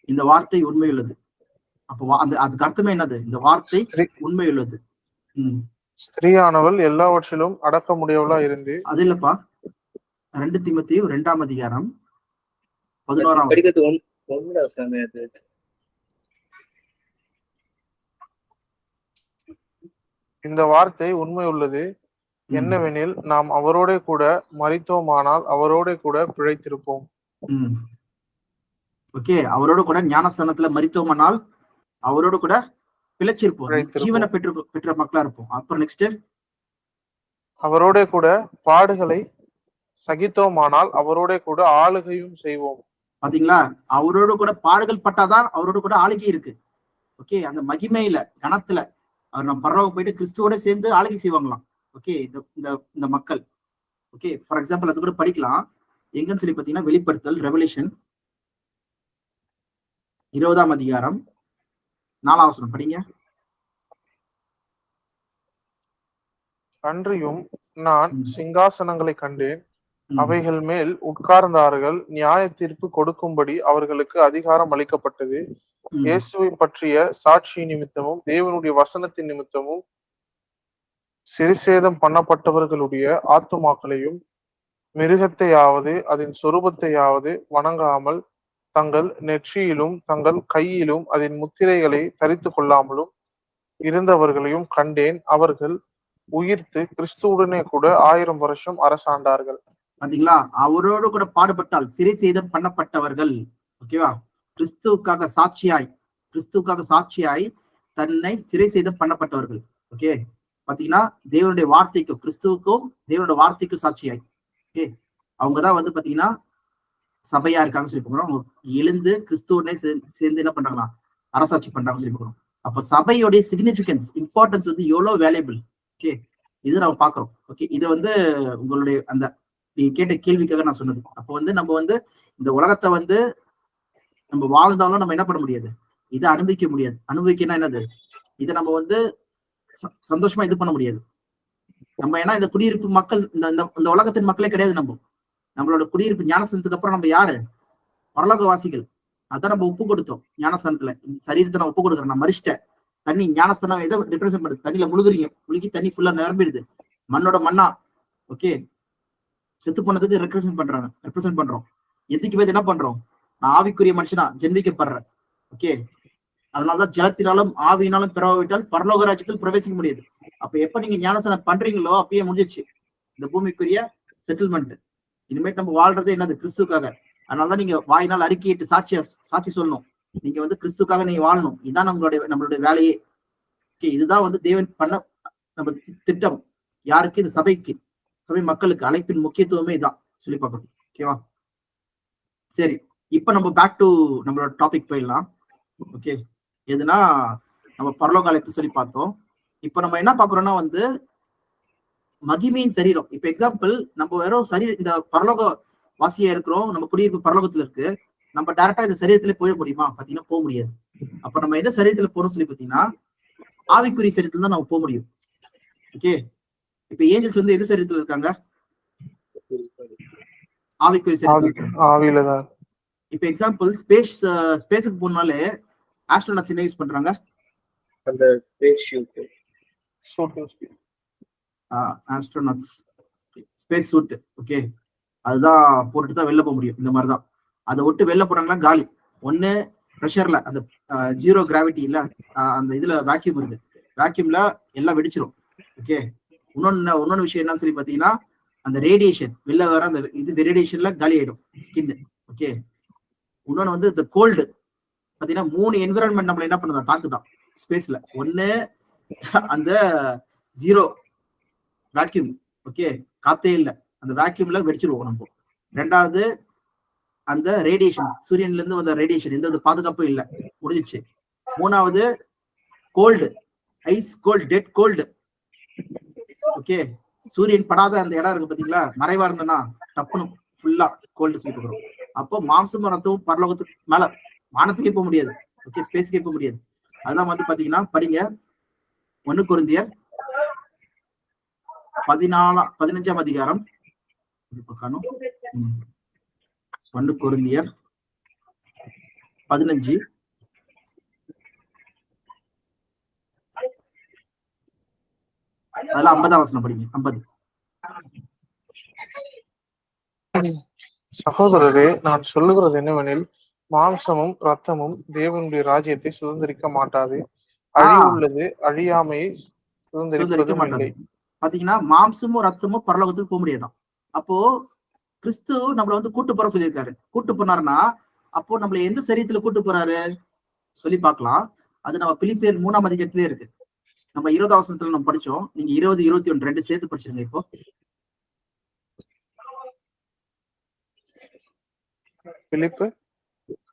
இந்த வார்த்தை உண்மையுள்ளது. அப்போ அதுக்கு அர்த்தமே என்னது? இந்த வார்த்தை உண்மையுள்ளது. ஸ்திரீயானவள் எல்லாவற்றிலும் அடக்க முடியவளா இருந்து. அது இல்லப்பா, 2 தீமோத்தேயு 2ஆம் அதிகாரம் 11ஆம் இந்த வார்த்தை உண்மை உள்ளது என்னவெனில், நாம் அவரோட கூட மரித்தோமானால் அவரோட கூட பிழைத்திருப்போம். ஓகே, அவரோட கூட ஞானஸ்தானத்துல மரித்தோமானால் அவரோட கூட பிழைச்சிருப்போம், ஜீவனை பெற்ற மக்களா இருப்போம். அப்புறம் நெக்ஸ்ட், அவரோட கூட பாடுகளை சகித்தோமானால் அவரோட கூட ஆளுகையும் செய்வோம். பாத்தீங்களா, அவரோட கூட பாடுகள் பட்டாதான் அவரோட கூட ஆளுகை இருக்கு. ஓகே, அந்த மகிமையில கணத்துல அவர் நம்ம பரலோகம் போயிட்டு கிறிஸ்துவோட சேர்ந்து ஆளுகை செய்வாங்களாம். ஓகே, இந்த மக்கள். ஓகே, ஃபார் எக்ஸாம்பிள் அது கூட படிக்கலாம். எங்கன்னு சொல்லி பாத்தீங்கன்னா, வெளிப்படுத்தல் ரெவலேஷன் 20ஆம் அதிகாரம் 4ஆம் வசனம் படிங்க. அன்றியும் நான் சிங்காசனங்களை கண்டேன், அவைகள் மேல் உட்கார்ந்தார்கள், நியாய தீர்ப்பு கொடுக்கும்படி அவர்களுக்கு அதிகாரம் அளிக்கப்பட்டது. இயேசுவை பற்றிய சாட்சி நிமித்தமும் தேவனுடைய வசனத்தின் நிமித்தமும் சிறுசேதம் பண்ணப்பட்டவர்களுடைய ஆத்துமாக்களையும் மிருகத்தையாவது அதன் சொரூபத்தையாவது வணங்காமல் தங்கள் நெற்றியிலும் தங்கள் கையிலும் அதன் முத்திரைகளை தரித்து கொள்ளாமலும் இருந்தவர்களையும் கண்டேன். அவர்கள் உயிர்த்து கிறிஸ்துவுடனே கூட 1000 வருஷம் அரசாண்டார்கள். பாத்தீங்களா, அவரோடு கூட பாடுபட்டால் சிறைசேதம் பண்ணப்பட்டவர்கள். ஓகேவா, கிறிஸ்துவுக்காக சாட்சியாய் தன்னை சிறைசேதம் பண்ணப்பட்டவர்கள். ஓகே, பாத்தீங்கன்னா தேவனுடைய வார்த்தைக்கும் கிறிஸ்துவுக்கும் தேவனுடைய வார்த்தைக்கும் சாட்சியாய். ஓகே, அவங்கதான் வந்து பாத்தீங்கன்னா சபையா இருக்காங்க சொல்லி போகிறோம். அவங்க எழுந்து கிறிஸ்துவனே சேர்ந்து என்ன பண்றாங்களா, அரசாட்சி பண்றாங்க சொல்லி போகிறோம். அப்ப சபையோடைய சிக்னிபிகன்ஸ், இம்பார்ட்டன்ஸ் வந்து எவ்வளவு வேல்யூபிள். ஓகே, இது நம்ம பாக்குறோம். ஓகே, இது வந்து உங்களுடைய அந்த நீங்க கேட்ட கேள்விக்காக நான் சொன்னது. அப்போ வந்து நம்ம வந்து இந்த உலகத்தை வந்து நம்ம வாழ்ந்தாலும் நம்ம என்ன பண்ண முடியாது, இதை அனுபவிக்க முடியாது. அனுபவிக்கனா என்னது, இதை நம்ம வந்து சந்தோஷமா இது பண்ண முடியாது. நம்ம ஏன்னா இந்த குடியிருப்பு மக்கள், இந்த உலகத்தின் மக்களே கிடையாது. நம்மளோட குடியிருப்பு ஞானஸ்தானத்துக்கு அப்புறம் நம்ம யாரு, பரலோகவாசிகள். அதான் நம்ம ஒப்பு கொடுத்தோம் ஞானஸ்தானத்துல. இந்த சரீரத்தை நான் ஒப்பு கொடுக்குறேன், நான் மறிச்சிட்டேன். தண்ணி ஞானஸ்தானம் எதை ரிப்ரசென்ட் பண்ணுது, தண்ணியில முழுகி தண்ணி ஃபுல்லா நிரம்பிடுது, மண்ணோட மண்ணா. ஓகே, செத்து போனதுக்கு ரெப்ரசென்ட் பண்றோம். எதுக்கு போய் என்ன பண்றோம், நான் ஆவிக்குரிய மனுஷனா ஜென்மிக்கப்படுறேன். ஓகே, அதனாலதான் ஜலத்தினாலும் ஆவியினாலும் பிறவாவிட்டால் பரலோக ராஜ்யத்தில் பிரவேசிக்க முடியாது. அப்ப எப்ப நீங்க ஞானஸ்தானம் பண்றீங்களோ அப்பயே முடிஞ்சிச்சு இந்த பூமிக்குரிய செட்டில்மெண்ட். இனிமேட்டு நம்ம வாழ்றது என்னது, கிறிஸ்துக்காக. அதனாலதான் நீங்க வாயினால் அறிக்கையிட்டு சாட்சி சொல்லணும். நீங்க வந்து கிறிஸ்துக்காக நீங்க வாழணும். இதுதான் நம்மளுடைய வேலையே. ஓகே, இதுதான் வந்து தேவன் பண்ண நம்ம திட்டம். யாருக்கு, இந்த சபைக்கு, சபை மக்களுக்கு அழைப்பின் முக்கியத்துவமே இதான் சொல்லி பார்க்கணும். ஓகேவா, சரி, இப்ப நம்ம பேக் டு நம்மளோட டாபிக் போயிடலாம். ஓகே, எதுனா நம்ம பரலோக அழைப்பு சொல்லி பார்த்தோம். இப்ப நம்ம என்ன பாக்குறோம்னா வந்து மகிமையின் சரீரம். இப்ப எக்ஸாம்பிள், நம்ம வெறும் இந்த பரலோக வாசியா இருக்கிறோம், நம்ம குடியிருப்பு பரலோகத்துல இருக்கு. நம்ம டைரக்டா இந்த சரீரத்துல போயிட முடியுமா? பாத்தீங்கன்னா போக முடியாது. அப்ப நம்ம எந்த சரீரத்துல போகணும்னு சொல்லி பாத்தீங்கன்னா ஆவிக்குரிய சரீரத்துல தான் நம்ம போக முடியும். ஓகே, இப்ப ஏஞ்சல்ஸ் வந்து எது சரீரத்துல இருக்காங்க, ஆவிக்குரிய சரீரத்துல. இப்ப எக்ஸாம்பிள், ஸ்பேஸுக்கு போனாலே ஆஸ்ட்ரோநாட்ஸ் என்ன யூஸ் பண்றாங்க, அந்த ஆஸ்ட்ரோநாட்ஸ் ஸ்பேஸ் சூட். ஓகே, அதுதான் போட்டுட்டு தான் வெளில போக முடியும். இந்த மாதிரிதான். அதை விட்டு வெளில போறாங்கன்னா காலி. ஒண்ணு ப்ரெஷர்ல அந்த ஜீரோ கிராவிட்டி இல்ல, அந்த இதுல வேக்யூம் இருக்கு, வேக்யூம்ல எல்லாம் வெடிச்சிரும். ஓகே, இன்னொன்னு விஷயம் என்னன்னு சொல்லி பாத்தீங்கன்னா, அந்த ரேடியேஷன் வெளில வர அந்த இது ரேடியேஷன்ல காலி ஆயிடும் ஸ்கின். ஓகே, இன்னொன்னு வந்து இந்த கோல்டு பாத்தீங்கன்னா 3 என்விரான்மெண்ட் நம்மள என்ன பண்ணுதா தாக்குதான் ஸ்பேஸ்ல. ஒண்ணு அந்த ஜீரோ வேக்யூம், ஓகே, காத்தே இல்ல, அந்த வேக்யூம்ல வெடிச்சிருவோம் நம்ம. ரெண்டாவது அந்த ரேடியேஷன், சூரியன்ல இருந்து வந்த ரேடியேஷன், எந்த பாதுகாப்பும் இல்ல, முடிஞ்சிச்சு. மூணாவது cold, ice cold, dead cold. Okay, சூரியன் படாத அந்த இடம் இருக்கு பாத்தீங்களா, மறைவா இருந்தனா டப்புனு ஃபுல்லா கோல்டு சொல்லிட்டு வரும். அப்போ மாம்சமும் ரத்தமும் பரலோகத்துக்கு மேல வானத்துக்கே போக முடியாது. ஓகே, ஸ்பேஸ்க்கே போக முடியாது. அதான் வந்து பாத்தீங்கன்னா படிங்க 1 கொரிந்தியர் 15ஆம் அதிகாரம் 1 கொரிந்தியர் 15 அதெல்லாம் 50ஆம் வசனம் படிங்க. 50. சகோதரரே, நான் சொல்லுகிறது என்னவெனில், மாம்சமும் ரத்தமும் தேவனுடைய ராஜ்யத்தை சுதந்திரிக்க மாட்டாது. அழிவுள்ளது அழியாமையை சுதந்திரிப்பதும் இல்லை. பாத்தீங்கன்னா மாம்சமும் ரத்தமும் பரலோகத்துக்கு போக முடியாதான். அப்போ கிறிஸ்து நம்மள வந்து கூட்டு போற சொல்லியிருக்காரு. கூட்டு போனாருன்னா அப்போ நம்மள எந்த சரீரத்துல கூட்டு போறாரு சொல்லி பார்க்கலாம். அது நம்ம பிலிப்பியர் 3ஆம் அதிகாரத்திலே இருக்கு. நம்ம 20ஆம் வசனத்துல நம்ம படிச்சோம். நீங்க 20, 21 ரெண்டு சேர்த்து படிச்சிருங்க. இப்போ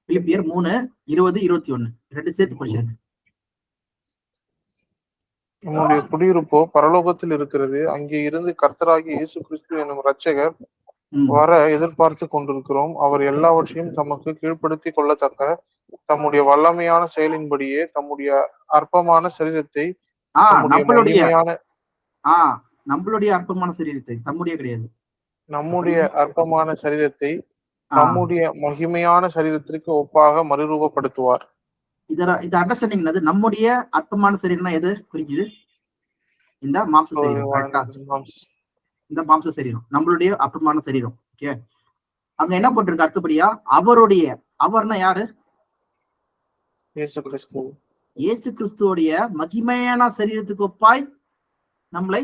பிலிப்பியர் 3, 20, 21 ரெண்டு சேர்த்து படிச்சிருங்க. நம்முடைய குடியிருப்போ பரலோகத்தில் இருக்கிறது. அங்கே இருந்து கர்த்தராகிய இயேசு கிறிஸ்து என்னும் இரட்சகர் வர எதிர்பார்த்து கொண்டிருக்கிறோம். அவர் எல்லாவற்றையும் தமக்கு கீழ்ப்படுத்தி கொள்ளத்தக்க தம்முடைய வல்லமையான செயலின்படியே தம்முடைய அற்பமான சரீரத்தை நம்மளுடைய அற்பமான சரீரத்தை, தம்முடைய கிடையாது, நம்முடைய அற்பமான சரீரத்தை நம்முடைய மகிமையான சரீரத்திற்கு ஒப்பாக மறுரூபப்படுத்துவார். இது அண்டர்ஸ்டாண்டிங் என்னது? நம்முடைய அற்பமான சரீரம்னா எது குறிக்குது? இந்த மாம்ச சரீரம், இந்த மாம்ச சரீரம் நம்மளுடைய அற்பமான சரீரம். ஓகே, அங்க என்ன போட்டிருக்கு அடுத்தபடியா? அவருடைய, அவர்னா யாரு? இயேசு கிறிஸ்துவோடைய மகிமையான சரீரத்துக்கு ஒப்பாய் நம்மளை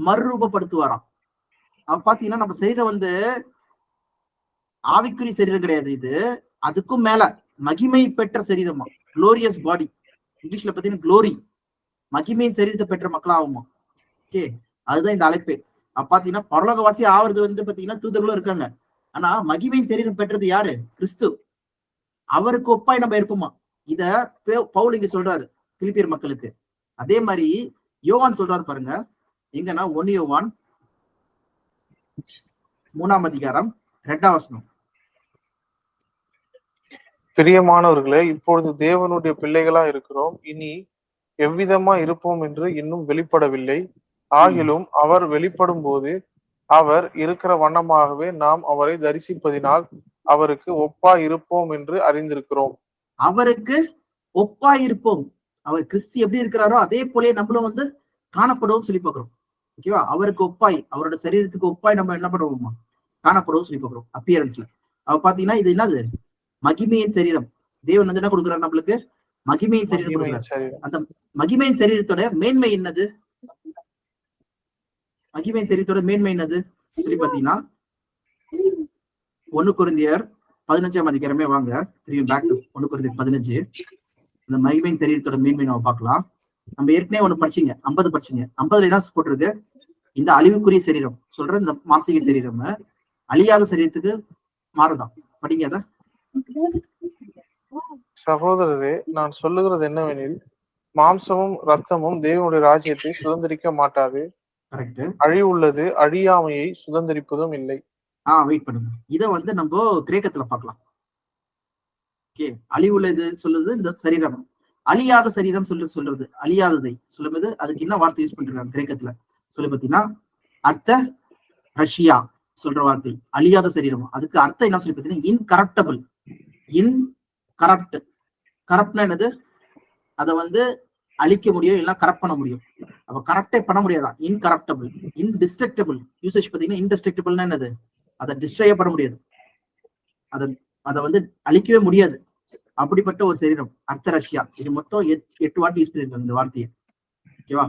மறுரூபப்படுத்துவாராம். அவ பாத்தீங்கன்னா நம்ம சரீரம் வந்து ஆவிக்குரிய சரீரம் கிடையாது, இது அதுக்கும் மேல மகிமை பெற்ற சரீரமா, குளோரியஸ் பாடி. இங்கிலீஷ்ல பாத்தீங்கன்னா குளோரி, மகிமையின் சரீரத்தை பெற்ற மக்களாகுமா. ஓகே, அதுதான் இந்த அழைப்பு. பாத்தீங்கன்னா பரலோகவாசி ஆவறது வந்து பாத்தீங்கன்னா தூதர்களும் இருக்காங்க. ஆனா மகிமையின் சரீரம் பெற்றது யாரு? கிறிஸ்து. அவருக்கு ஒப்பாய் நம்ம இருப்போமா. இத பவுல் இங்க சொல்றாரு பிலிப்பியர் மக்களுக்கு. அதே மாதிரி யோவான் சொல்றாரு பாருங்க, எங்கன்னா 1 யோவான் 3ஆம் அதிகாரம் 2ஆம் வசனம். பிரியமானவர்களே, இப்பொழுது தேவனுடைய பிள்ளைகளா இருக்கிறோம். இனி எவ்விதமா இருப்போம் என்று இன்னும் வெளிப்படவில்லை. ஆகிலும் அவர் வெளிப்படும் போது அவர் இருக்கிற வண்ணமாகவே நாம் அவரை தரிசிப்பதினால் அவருக்கு ஒப்பா இருப்போம் என்று அறிந்திருக்கிறோம். அவருக்கு ஒப்பா இருப்போம். அவர் கிறிஸ்து எப்படி இருக்கிறாரோ அதே போல நம்மளும் வந்து காணப்படுவோம் சொல்லி பார்க்கிறோம். ஓகேவா? அவருக்கு ஒப்பாய், அவரோட சரீரத்துக்கு ஒப்பாய் நம்ம என்ன பண்ணுவோமா, காணப்படுவோம் சொல்லி பார்க்கிறோம் அப்பியரன்ஸ்ல. அவ பாத்தீங்கன்னா இது என்னது? மகிமையின் சரீரம். தேவன் வந்து என்ன கொடுக்குறாரு நம்மளுக்கு? மகிமையின் சரீரம் கொடுக்குறாரு. அந்த மகிமையின் சரீரத்தோட மேன்மை என்னது? மகிமையின் சரீரத்தோட மேன்மை என்னது சொல்லி பாத்தீங்கன்னா 1 கொரிந்தியர் 15ஆம் அதிகாரமே வாங்க, திரும்பி பேக் டு 1 கொரிந்தியர் 15. இந்த மகிமையின் சரீரத்தோட மேன்மை நம்ம பார்க்கலாம். நம்ம ஏற்கனவே ஒண்ணு படிச்சீங்க, 50 படிச்சீங்க. 50ல என்ன போட்டிருக்கு? இந்த அழிவுக்குரிய சரீரம் சொல்ற இந்த மாம்சீக சரீரம் அழியாத சரீரத்துக்கு மாறுதான். படிங்க அத. சகோதரரே, நான் சொல்லுகிறது என்னவெனில், மாம்சமும் ரத்தமும் தேவனுடைய ராஜ்யத்தை சுதந்திரிக்க மாட்டாது. அழிவுள்ளது அழியாமையை சுதந்திரிப்பதும் இல்லை. வெயிட் பண்ணுங்க, இத வந்து நம்ம கிரேக்கத்துல பார்க்கலாம். ஓகே, அழிவுள்ளது சொல்லுது இந்த சரீரம், அழியாத சரீரம் சொல்றது அழியாததை சொல்லும்போது அதுக்கு என்ன வார்த்தை யூஸ் பண்றாங்க கிரேக்கத்துல சொல்லி பாத்தீங்கன்னா அர்த்த ரஷ்யா சொல்ற வார்த்தை அழியாத சரீரம். அதுக்கு அர்த்தம் என்ன சொல்லி பாத்தீங்கன்னா இன்கரப்டபிள். இன்கரப்ட், கரப்ட்னா என்னது? அதை வந்து அழிக்க முடியும், இல்லைன்னா கரப்ட் பண்ண முடியும். அப்ப கரப்டே பண்ண முடியாதான். இன்கரப்டபிள். இன்டிஸ்ட்ரக்டபிள் யூசேஜ் பாத்தீங்கன்னா இன்டிஸ்ட்ரக்டபிள்னா என்னது? அதை டிஸ்ட்ராய் பண்ண முடியாது, அதை வந்து அழிக்கவே முடியாது. அப்படிப்பட்ட ஒரு சரீரம் அர்த்த ரஷ்யா. இது மொத்தம் 8 வாட்டி யூஸ் பண்ணிருக்காங்க இந்த வார்த்தையை. ஓகேவா?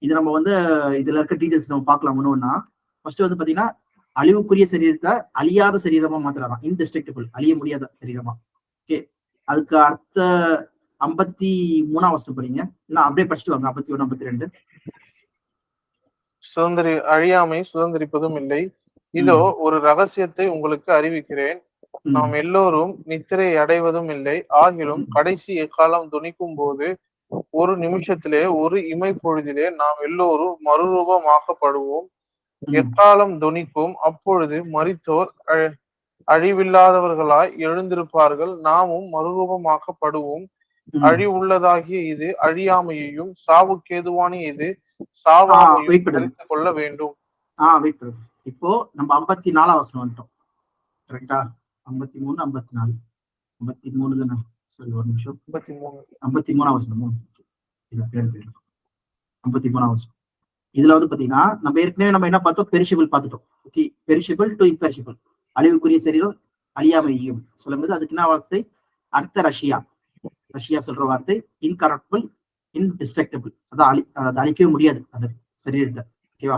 இது நம்ம வந்து இதுல இருக்க டீடைல்ஸ் நம்ம பார்க்கலாம் ஒண்ணுன்னா. ஃபர்ஸ்ட் வந்து பாத்தீங்கன்னா அழிவுக்குரிய சரீரத்தை அழியாத சரீரமா மாத்துறாராம். இன்டெஸ்ட்ரக்டபிள், அழிய முடியாத சரீரமா. ஓகே, அதுக்கு அடுத்த 53ஆம் வசனம் படிங்க. இல்ல அப்படியே படிச்சுட்டு வாங்க. 51, 52. அழியாமை சுதந்திரிப்பதும் இல்லை. இதோ ஒரு ரகசியத்தை உங்களுக்கு அறிவிக்கிறேன். நாம் எல்லோரும் நித்திரை அடைவதும் இல்லை. ஆகிலும் கடைசி எக்காலம் துணிக்கும் போது ஒரு நிமிஷத்திலே, ஒரு இமை பொழுதிலே நாம் எல்லோரும் மறுரூபமாக்கப்படுவோம். எக்காலம் துணிக்கும். அப்பொழுது மரித்தோர் அழிவில்லாதவர்களாய் எழுந்திருப்பார்கள். நாமும் மறுரூபமாக்கப்படுவோம். அழிவுள்ளதாகிய இது அழியாமையையும், சாவுக்கேதுவான இது சாவாமையும் தெரிந்து கொள்ள வேண்டும். இப்போ நம்ம 54ஆம் வசனம் வந்துட்டோம். கரெக்டா? 53, 54, 53 தானே? சரி, ஒரு நிமிஷம். 53ஆம் வசனம். 53ஆம் வசனம். இதுல வந்து பாத்தீங்கன்னா நம்ம ஏற்கனவே நம்ம என்ன பார்த்தோம்? பெரிஷபிள் பார்த்துட்டோம். ஓகே, பெரிஷபிள் டு இம்பெரிஷபிள், அழிவுக்குரிய சரீரம் அழியாமையும் சொல்லும்போது அதுக்கு என்ன வார்த்தை? அர்த்த ரஷ்யா. ரஷ்யா சொல்ற வார்த்தை இன்கரப்டபிள், இன்டிஸ்ட்ரக்டபிள். அதான் அழிக்கவே முடியாது அந்த சரீரத்தை. ஓகேவா?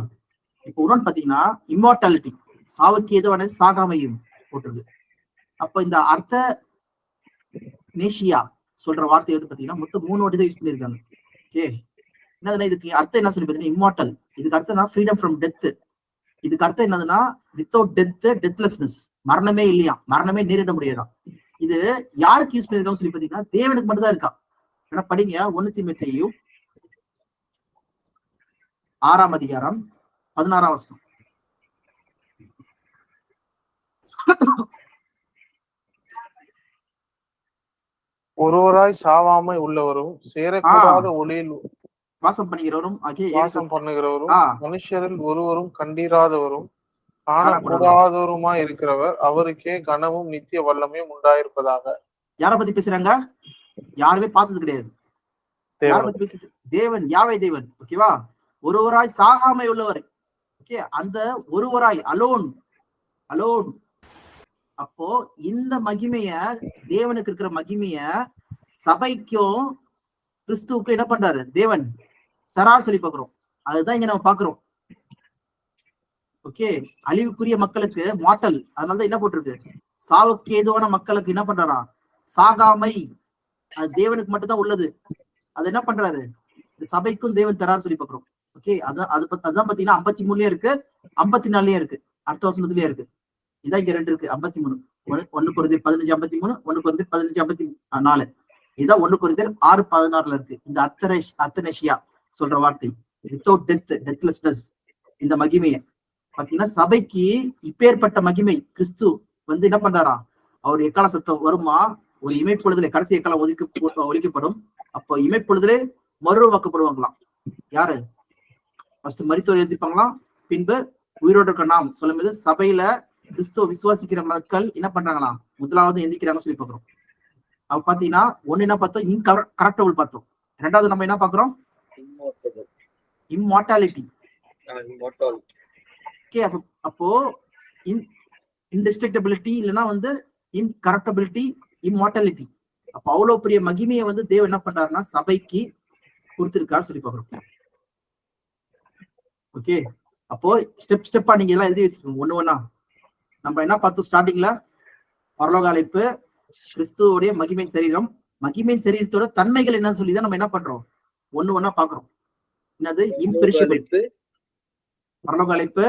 இப்போ உடனே பாத்தீங்கன்னா இம்மார்டாலிட்டி, சாவுக்கு ஏதுவானது சாகாமையும் போட்டிருக்கு. அப்ப இந்த அர்த்த நேஷியா சொல்ற வார்த்தை வந்து பாத்தீங்கன்னா மொத்தம் 3 வாட்டி தான் யூஸ் பண்ணிருக்காங்க. ஓகே, என்னதுன்னா இதுக்கு அர்த்தம் என்ன சொல்லி பாத்தீங்கன்னா இம்மார்டல். இதுக்கு அர்த்தம் ஃப்ரீடம் ஃப்ரம் டெத். இதுக்கு அர்த்தம் என்னதுன்னா வித்தவுட் டெத், டெத்லெஸ்னஸ், மரணமே இல்லையா, மரணமே நேரிட முடியாதான். இது யாருக்கு யூஸ் பண்ணிருக்காங்க சொல்லி பாத்தீங்கன்னா தேவனுக்கு மட்டும் தான் இருக்கா. ஏன்னா படிங்க 1 தீமோத்தேயு 6ஆம் அதிகாரம் 16ஆம் வசனம். ஒருவராய் சாவாமை உள்ளவரும் சேரக்கூடாத ஒளியில் வாசம் பண்ணுகிறவரும் மனுஷரில் ஒருவரும் கண்டிராதவரும் காணக்கூடாதவருமாய் இருக்கிறவர் அவருக்கே கனமும் நித்திய வல்லமையும் உண்டாயிருப்பதாக. யார பத்தி பேசுறாங்க? யாருமே பார்த்தது கிடையாது. யார பத்தி பேசுறது? தேவன், யாவே தேவன். ஓகேவா? ஒருவராய் சாகாமை உள்ளவர். ஓகே, அந்த ஒருவராய், அலோன். அப்போ இந்த மகிமைய, தேவனுக்கு இருக்கிற மகிமைய சபைக்கும் கிறிஸ்துவுக்கும் என்ன பண்றாரு? தேவன் தரார் சொல்லி பாக்குறோம். அதுதான் இங்க நம்ம பாக்குறோம். ஓகே, அழிவுக்குரிய மக்களுக்கு மாட்டல், அதனாலதான் என்ன போட்டிருக்கு? சாவுக்கு ஏதுவான மக்களுக்கு என்ன பண்றாரா? சாகாமை. அது தேவனுக்கு மட்டும்தான் உள்ளது. அது என்ன பண்றாரு? இந்த சபைக்கும் தேவன் தரார் சொல்லி பாக்குறோம். ஓகே, அதுதான் பாத்தீங்கன்னா 53லயும் இருக்கு, 54லயும் இருக்கு, அடுத்த வசனத்திலயும் இருக்கு. இதான் இங்க 2 இருக்கு. 53, 1 Corinthians 15:53, 1 Corinthians 15:54. இதான் 1 Corinthians 6:16 இருக்கு. இந்த அர்த்தனேஷியா சொல்ற வார்த்தை வித்தவுட் டெத், டெத்லெஸ்னஸ், இந்த மகிமையை பாத்தீங்கன்னா சபைக்கு இப்பேற்பட்ட மகிமை கிறிஸ்து வந்து என்ன பண்றாரா? அவர் எக்கால சத்தம் வருமா, ஒரு இமைப்பொழுதுல, கடைசி எக்காலம் ஒழிக்கப்படும். அப்போ இமைப்பொழுதுலே மறுவாக்கப்படுவாங்களாம். யாரு? ஃபர்ஸ்ட் மரித்தோர் எழுதிப்பாங்களாம், பின்பு உயிரோடு இருக்க நாம் சொல்லும்போது சபையில கிறிஸ்துவ விசுவாசிக்கிற மக்கள் என்ன பண்றாங்களா? முதலாவது எந்திக்கிறாங்க சொல்லி பாக்குறோம். அப்ப பாத்தீங்கன்னா ஒண்ணு என்ன பார்த்தோம்? இன்கரப்டபிள் பார்த்தோம். ரெண்டாவது நம்ம என்ன பாக்குறோம்? இம்மார்டாலிட்டி. ஓகே, அப்போ இன்டெஸ்ட்ரக்டபிலிட்டி இல்லைன்னா வந்து இன்கரப்டபிலிட்டி, இம்மார்டாலிட்டி. அப்ப அவ்வளவு பெரிய மகிமையை வந்து தேவன் என்ன பண்றாருன்னா சபைக்கு கொடுத்திருக்காரு சொல்லி பாக்குறோம். ஓகே, அப்போ ஸ்டெப்பா நீங்க எல்லாம் எழுதி வச்சுக்கோங்க ஒண்ணு ஒண்ணா. நம்ம என்ன பார்த்தோம்? ஸ்டார்டிங்ல பரலோக அழைப்பு, கிறிஸ்துவோடைய மகிமை சரீரம், மகிமை சரீரத்தோட தன்மைகள் என்னன்னு சொல்லிதான் நம்ம என்ன பண்றோம்? ஒண்ணு ஒண்ணா பாக்குறோம். என்னது? இம்பெரிஷபிள். பரலோக அழைப்பு,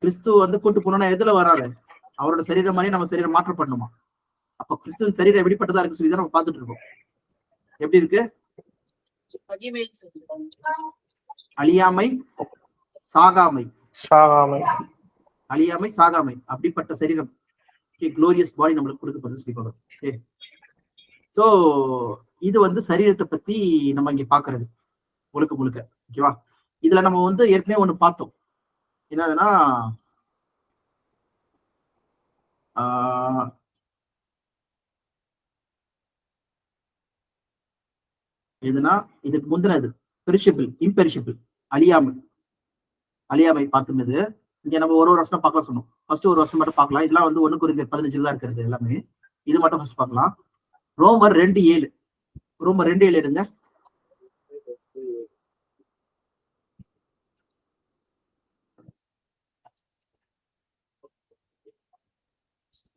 கிறிஸ்து வந்து கூட்டு போனோம்னா எதுல வராரு? அவரோட சரீரம் மாதிரி நம்ம சரீரம் மாற்றப்படணுமா? அப்ப கிறிஸ்துவின் சரீரம் எப்படிப்பட்டதா இருக்கு சொல்லிதான் நம்ம பார்த்துட்டு இருக்கோம். எப்படி இருக்கு? அழியாமை, சாகாமை. அழியாமை, சாகாமை, அப்படிப்பட்ட சரீரம். குளோரியஸ் பாடி நம்மளுக்கு கொடுக்கப்படுது சொல்லி பார்க்கணும். சோ இது வந்து சரீரத்தை பத்தி நம்ம இங்க பாக்குறது முழுக்க. ஓகேவா? இதுல நம்ம வந்து ஏற்கனவே ஒண்ணு பார்த்தோம். என்னதுன்னா எதுனா இதுக்கு முந்தினது பெரிஷபிள், இம்பெரிஷபிள், அழியாமை பார்த்துனது. இங்க நம்ம ஒரு வருஷம் பார்க்கலாம் சொன்னோம். ஃபர்ஸ்ட் ஒரு வருஷம் மட்டும் பார்க்கலாம். இதெல்லாம் வந்து 1 Corinthians 15 தான் இருக்கிறது எல்லாமே. இது மட்டும் ஃபர்ஸ்ட் பார்க்கலாம். ரோமர் 2:7. ரோமர் 2:7 எடுங்க.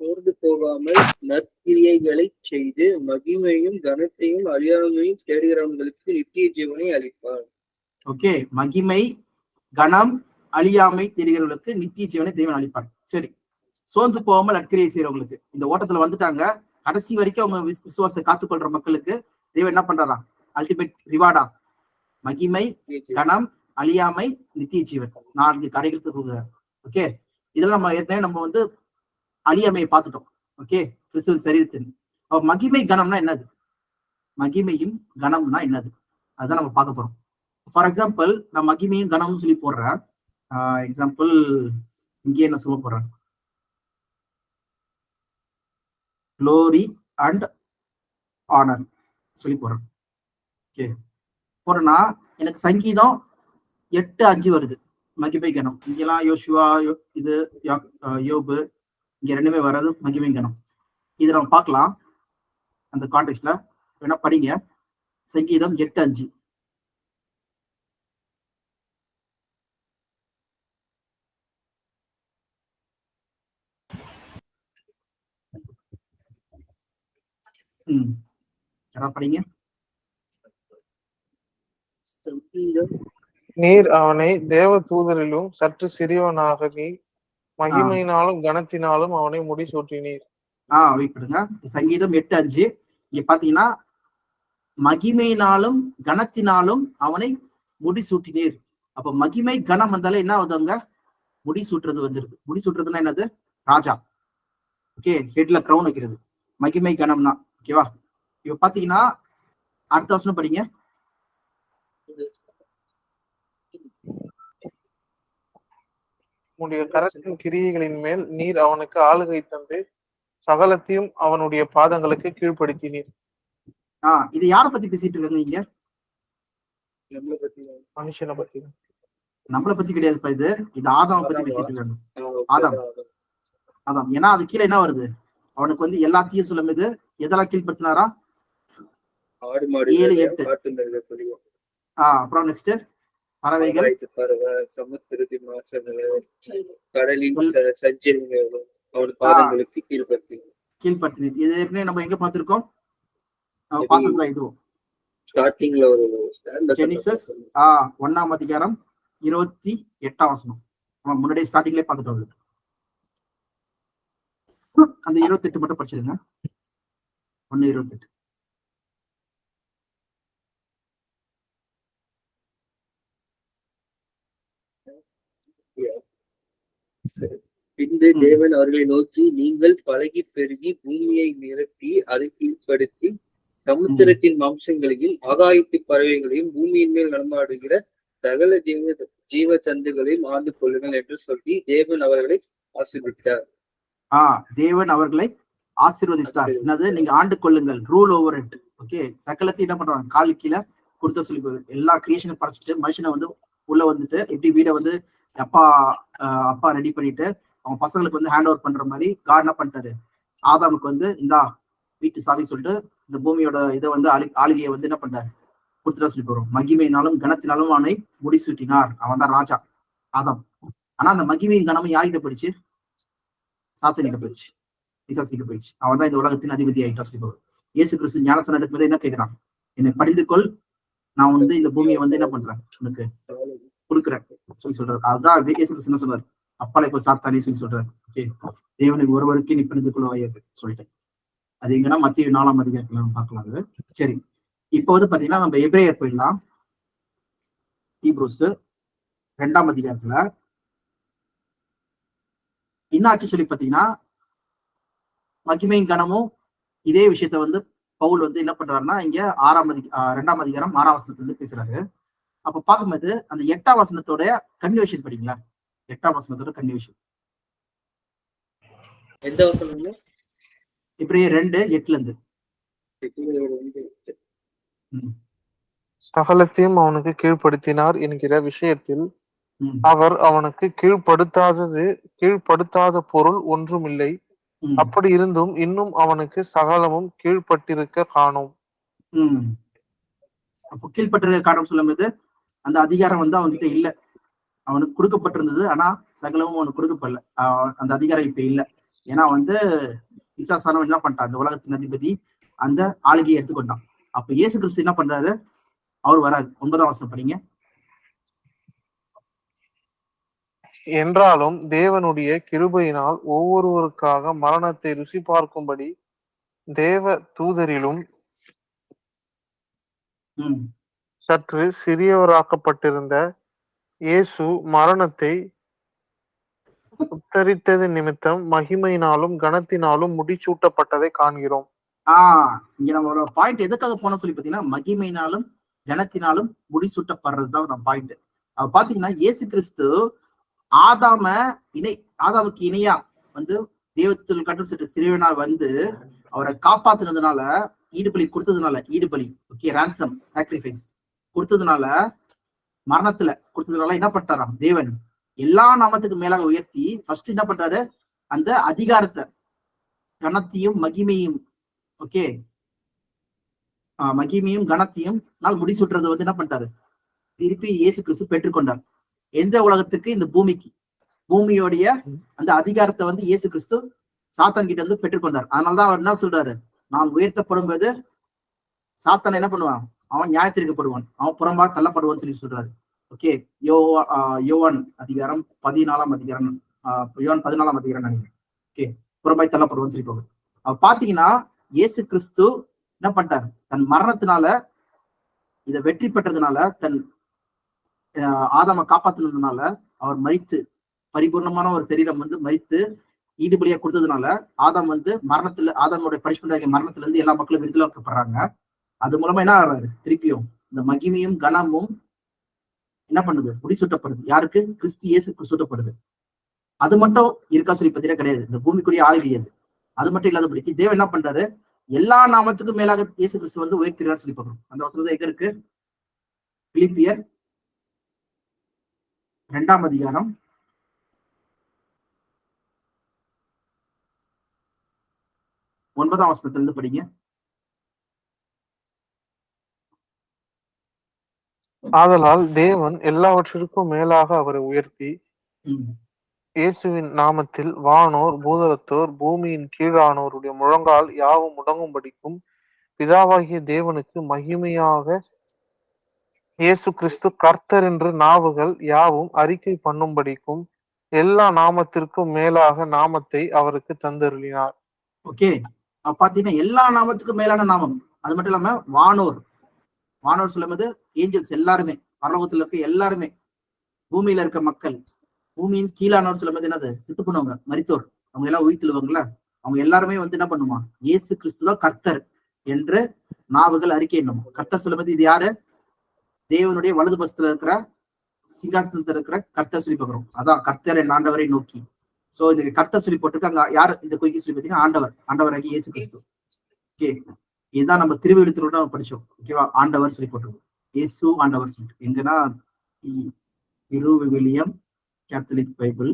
சோர்ந்து போகாமல் நற்கிரியைகளை செய்து மகிமையும் கனத்தையும் அழியாமையும் தேடுகிறவங்களுக்கு நித்திய ஜீவனை அளிப்பார். ஓகே, மகிமை கனம் அழியாமை தேடுகிறவர்களுக்கு நித்திய ஜீவனை தேவன் அளிப்பார். சரி, சோர்ந்து போகாமல் நற்கிரியை செய்யறவங்களுக்கு, இந்த ஓட்டத்துல வந்துட்டாங்க, கடைசி வரைக்கும் அவங்க விசுவாசத்தை காத்துக்கொள்ற மக்களுக்கு தேவன் என்ன பண்றாரா? அல்டிமேட் ரிவார்டா மகிமை கனம் அழியாமை நித்திய ஜீவன் 4 காரியங்களுக்கு. ஓகே, இதெல்லாம் நம்ம ஏற்கனவே நம்ம வந்து அழியாமையை பார்த்துட்டோம். ஓகே, கிறிஸ்துவின் சரீரத்தின் மகிமை கனம்னா என்னது? மகிமையும் கனம்னா என்னது? அதுதான் நம்ம பார்க்க போறோம். ஃபார் எக்ஸாம்பிள், நான் மகிமையும் கனம்னு சொல்லி போடுறேன். எக்ஸாம்பிள் இங்கே என்ன சொல்ல போறேன், க்ளோரி அண்ட் ஆனர் சொல்லி போறேன். ஓகே, போறேன்னா எனக்கு சங்கீதம் 8:5 வருது, மகிமை கனம். இங்கெல்லாம் யோசுவா, இது யோபு, இங்க ரெண்டுமே வராது மகிமை கனம். இது நம்ம பார்க்கலாம் அந்த கான்டெக்ட்ல. வேணா படிங்க, சங்கீதம் 8:5. படிங்க. நீர் அவனை தேவ தூதரிலும் சற்று சிறியவனாக நீ மகிமையினாலும் கனத்தினாலும் அவனை முடிசூட்டினீர். வெயிட் பண்ணுங்க. சங்கீதம் 8:5 இங்க பாத்தீங்கன்னா மகிமையினாலும் கனத்தினாலும் அவனை முடிசூட்டினீர். அப்ப மகிமை கனம் வந்தாலே என்ன ஆகுதுங்க? முடிசூட்டுறது வந்துருது. முடிசூட்டுறதுன்னா என்னது? ராஜா. ஓகே, ஹெட்ல கிரவுன் வைக்கிறது மகிமை கனம்னா. ஓகேவா? இப்ப பாத்தீங்கன்னா அடுத்த வசனம் படிங்க. உன்னுடைய கரத்தின் கிரியைகளின் மேல் நீர் அவனுக்கு ஆளுகை தந்து சகலத்தையும் அவனுடைய பாதங்களுக்கு கீழ்ப்படுத்தினீர். இது யார பத்தி பேசிட்டு இருக்காங்க இங்க? மனுஷனை பத்தி. நம்மளை பத்தி கிடையாதுப்பா, இது ஆதாம பத்தி பேசிட்டு இருக்காங்க. ஆதாம். ஏன்னா அது கீழே என்ன வருது? அவனுக்கு வந்து எல்லாத்தையும் சொல்லும் இது எதெல்லாம் கீழ்படுத்தினாரா? 7, 8. அப்புறம் நெக்ஸ்ட் பறவைகள், சமுத்திரத்தின் மாற்றங்கள், கடலின் சஞ்சலங்கள் அவன் பாதங்களுக்கு கீழ்படுத்தினது. இது ஏற்கனவே நம்ம எங்க பார்த்திருக்கோம்? பார்த்ததுதான் இதுவும். ஸ்டார்டிங்ல ஒரு ஜெனிசிஸ் 1ஆம் அதிகாரம் 28ஆம் வசனம். நம்ம முன்னாடியே ஸ்டார்டிங்லேயே பார்த்துட்டு வருது. அந்த 28 மட்டும் படிச்சிருங்க. 1:28. பின்பு தேவன் அவர்களை நோக்கி, நீங்கள் பழகி பெருகி பூமியை நிரப்பி அதை கீழ்ப்படுத்தி சமுத்திரத்தின் மாம்சங்களையும் ஆகாயத்து பறவைகளையும் பூமியின் மேல் நடமாடுகிற சகல ஜீவ சந்துகளையும் ஆண்டு கொள்ளுங்கள் என்று சொல்லி தேவன் அவர்களை ஆசீர்வதித்தார். தேவன் அவர்களை ஆசீர்வதித்தார். என்னது? நீங்க ஆண்டு கொள்ளுங்கள், ரூல் ஓவர் இட். ஓகே, சகலத்தையும் என்ன பண்றாங்க? காலு கீழே கொடுத்த சொல்லி எல்லா கிரியேஷனை படைச்சிட்டு மனுஷனை வந்து உள்ள வந்துட்டு எப்படி வீடை வந்து அப்பா ரெடி பண்ணிட்டு அவங்க பசங்களுக்கு வந்து ஹேண்ட் ஓவர் பண்ற மாதிரி காட் என்ன பண்ணிட்டாரு? ஆதாமுக்கு வந்து இந்தா வீட்டு சாவி சொல்லிட்டு இந்த பூமியோட இதை வந்து ஆளுகையை வந்து என்ன பண்றாரு? கொடுத்துட்டா சொல்லி போறோம். மகிமையினாலும் கனத்தினாலும் அவனை முடிசூட்டினார். அவன் தான் ராஜா ஆதாம். ஆனா அந்த மகிமையின் கனமும் யார்கிட்ட போயிடுச்சு? சாத்தான்கிட்ட போயிடுச்சு, பிசாசுகிட்ட போயிடுச்சு. அவன் தான் இந்த உலகத்தின் அதிபதி ஆகிட்டா சொல்லி போறோம். இயேசு கிறிஸ்து ஞானஸ்நானம் எடுக்கும்போது என்ன கேட்கிறான்? என்னை படிந்துக்கொள், நான் வந்து இந்த பூமியை வந்து என்ன பண்றேன் உனக்கு கொடுக்குறேன் சொல்லி சொல்றாரு. அதுதான் இயேசு கிறிஸ்து என்ன சொல்றாரு? அப்பாலை இப்போ சாத்தானே சொல்லி சொல்றாரு. ஓகே, தேவனுக்கு ஒருவருக்கு நீ படிந்து கொள்வாயாக சொல்லிட்டு. அது எங்கன்னா மத்திய 4ஆம் அதிகாரத்துல நம்ம பார்க்கலாங்க. சரி, இப்ப வந்து பாத்தீங்கன்னா நம்ம எபிரேயர் போயிடலாம். ஹீப்ரூஸ் 2ஆம் அதிகாரத்துல என்னாச்சு சொல்லி பாத்தீங்கன்னா மகிமையின் கனமும் இதே விஷயத்த வந்து பவுல் வந்து என்ன பண்றாருன்னா இங்க 2ஆம் அதிகாரம் 6ஆம் வசனத்துல இருந்து பேசுறாரு. அப்ப பார்க்கும்போது அந்த 8ஆம் வசனத்தோட கன்வர்ஷன் படிங்களா? 8ஆம் வசனத்தோட கன்வர்ஷன் எந்த வசனம்? எபிரேயர் 2:8 இருந்து. சகலத்தையும் அவனுக்கு கீழ்ப்படுத்தினார் என்கிற விஷயத்தில் அவர் அவனுக்கு கீழ்ப்படுத்தாத பொருள் ஒன்றும் இல்லை. அப்படி இருந்தும் இன்னும் அவனுக்கு சகலமும் கீழ்ப்பட்டிருக்க காணோம். அப்போ கீழ்பட்டிருக்க காரணம் சொல்லும் போது அந்த அதிகாரம் வந்து அவன்கிட்ட இல்ல. அவனுக்கு கொடுக்கப்பட்டிருந்தது, ஆனா சகலமும் அவனுக்கு கொடுக்கப்படல. அந்த அதிகாரம் இப்ப இல்ல. ஏன்னா வந்து பிசாசானவன் என்ன பண்ணிட்டான், அந்த உலகத்தின் அதிபதி அந்த ஆளுகையை எடுத்துக்கொண்டான். அப்ப இயேசு கிறிஸ்து என்ன பண்றாரு, அவர் வராது. 9ஆம் வசனம் படிங்க. என்றாலும் தேவனுடைய கிருபையினால் ஒவ்வொருவருக்காக மரணத்தை ருசி பார்க்கும்படி தேவ தூதரிலும் சற்று சிறியவராக்கப்பட்டிருந்த இயேசு மரணத்தை உத்தரித்தது நிமித்தம் மகிமையினாலும் கனத்தினாலும் முடிசூட்டப்பட்டதை காண்கிறோம். இங்க நம்மளோட பாயிண்ட் எதுக்காக போன சொல்லி பாத்தீங்கன்னா, மகிமையினாலும் கனத்தினாலும் முடிசூட்டப்படுறதுதான் நம்ம பாயிண்ட். பாத்தீங்கன்னா இயேசு கிறிஸ்து ஆதாமுக்கு இணையா வந்து தேவத்தில் கட்டும் சற்று சிறுவனா வந்து அவரை காப்பாத்துனதுனால, ஈடுபலி கொடுத்ததுனால, ஓகே, ரான்சம் சாக்ரிஃபைஸ் கொடுத்ததுனால, மரணத்துல கொடுத்ததுனால என்ன பண்றாராம் தேவன் எல்லா நாமத்துக்கு மேலாக உயர்த்தி ஃபர்ஸ்ட் என்ன பண்றாரு, அந்த அதிகாரத்தை, கனத்தையும் மகிமையும், ஓகே, மகிமையும் கனத்தையும் நாள் முடிசூட்டுறது வந்து என்ன பண்ணிட்டாரு, திருப்பி இயேசு கிறிஸ்து பெற்றுக்கொண்டார். எந்த உலகத்துக்கு? இந்த பூமிக்கு. பூமியோடைய அந்த அதிகாரத்தை வந்து இயேசு கிறிஸ்து சாத்தான் கிட்ட வந்து பெற்றுக்கொண்டார். அதனாலதான் அவர் என்ன சொல்றாரு, நான் உயர்த்தப்படும் போது சாத்தான் என்ன பண்ணுவான், அவன் நியாயத்திற்கப்படுவான், அவன் புறம்பா தள்ளப்படுவான்னு சொல்லி சொல்றாரு. ஓகே, யோவான் அதிகாரம் 14ஆம் அதிகாரம், யோவான் 14ஆம் அதிகாரம் நினைக்கிறேன். ஓகே, புறம்பாய் தள்ளப்படுவான்னு சொல்லி போகுது. அவ பாத்தீங்கன்னா இயேசு கிறிஸ்து என்ன பண்ணிட்டார், தன் மரணத்தினால இதை வெற்றி பெற்றதுனால, தன் ஆதாம காப்பாத்தினதுனால, அவர் மரித்து பரிபூர்ணமான ஒரு சரீரம் வந்து மரித்து ஈடுபடியா கொடுத்ததுனால, ஆதாம் வந்து மரணத்துல, ஆதாமோட பனிஷ்மெண்ட் ஆகிய மரணத்துல இருந்து எல்லா மக்களும் விடுதலைக்கப்படுறாங்க. அது மூலமா என்ன ஆகிறாரு, திருப்பியும் இந்த மகிமையும் கனமும் என்ன பண்ணுது, முடிசூட்டப்படுது. யாருக்கு? கிறிஸ்து இயேசுக்கு சூட்டப்படுது. அது மட்டும் இருக்கா சொல்லி பார்த்தீங்கன்னா கிடையாது. இந்த பூமிக்குரிய ஆளுகை அது மட்டும் இல்லாதபடிக்கு தேவன் என்ன பண்றாரு, எல்லா நாமத்துக்கும் மேலாக இயேசு கிறிஸ்து வந்து உயர்த்திறார் சொல்லி பார்க்கணும். அந்த வசனம் எங்க இருக்கு? பிலிப்பியர் 2ஆம் அதிகாரம் 9ஆம் வசனத்திலிருந்து படிங்க. ஆதலால் தேவன் எல்லாவற்றிற்கும் மேலாக அவரை உயர்த்தி இயேசுவின் நாமத்தில் வானோர் பூதலத்தோர் பூமியின் கீழானோருடைய முழங்கால் யாவும் முடங்கும்படிக்கும் பிதாவாகிய தேவனுக்கு மகிமையாக இயேசு கிறிஸ்து கர்த்தர் என்று நாவுகள் யாவும் அறிக்கை பண்ணும்படிக்கும் எல்லா நாமத்திற்கும் மேலாக நாமத்தை அவருக்கு தந்தருளினார். ஓகே, பாத்தீங்கன்னா எல்லா நாமத்துக்கும் மேலான நாமம். அது மட்டும் இல்லாம வானோர் சொல்லும்போது ஏஞ்சல்ஸ் எல்லாருமே, பரலோகத்துல இருக்க எல்லாருமே, பூமியில இருக்க மக்கள், பூமியின் கீழானோர் சொல்லும்போது என்னது, சித்து பண்ணுவாங்க, மரித்தோர், அவங்க எல்லாம் உயிர்த்தெழுவாங்கல்ல, அவங்க எல்லாருமே வந்து என்ன பண்ணுமா, இயேசு கிறிஸ்துதான் கர்த்தர் என்று நாவுகள் அறிக்கை என்னும். கர்த்தர் சொல்லும்போது இது யாரு? தேவனுடைய வலது பசத்துல இருக்கிற சிங்காசனத்துல இருக்கிற கர்த்தர் சொல்லி பார்க்கிறோம். அதான் கர்த்தர் என் ஆண்டவரை நோக்கி. சோ இது கர்த்தர் சொல்லி போட்டிருக்காங்க. யாரு இந்த குறிக்கி சொல்லி பார்த்தீங்கன்னா ஆண்டவராகி இயேசு கிறிஸ்து. ஓகே, இதுதான் நம்ம திருவிழுத்தோட படிச்சோம். ஓகேவா, ஆண்டவர் சொல்லி போட்டிருக்கோம், இயேசு ஆண்டவர் சொல்லிட்டு. எங்கன்னா வில்லியம் கேத்தலிக் பைபிள்.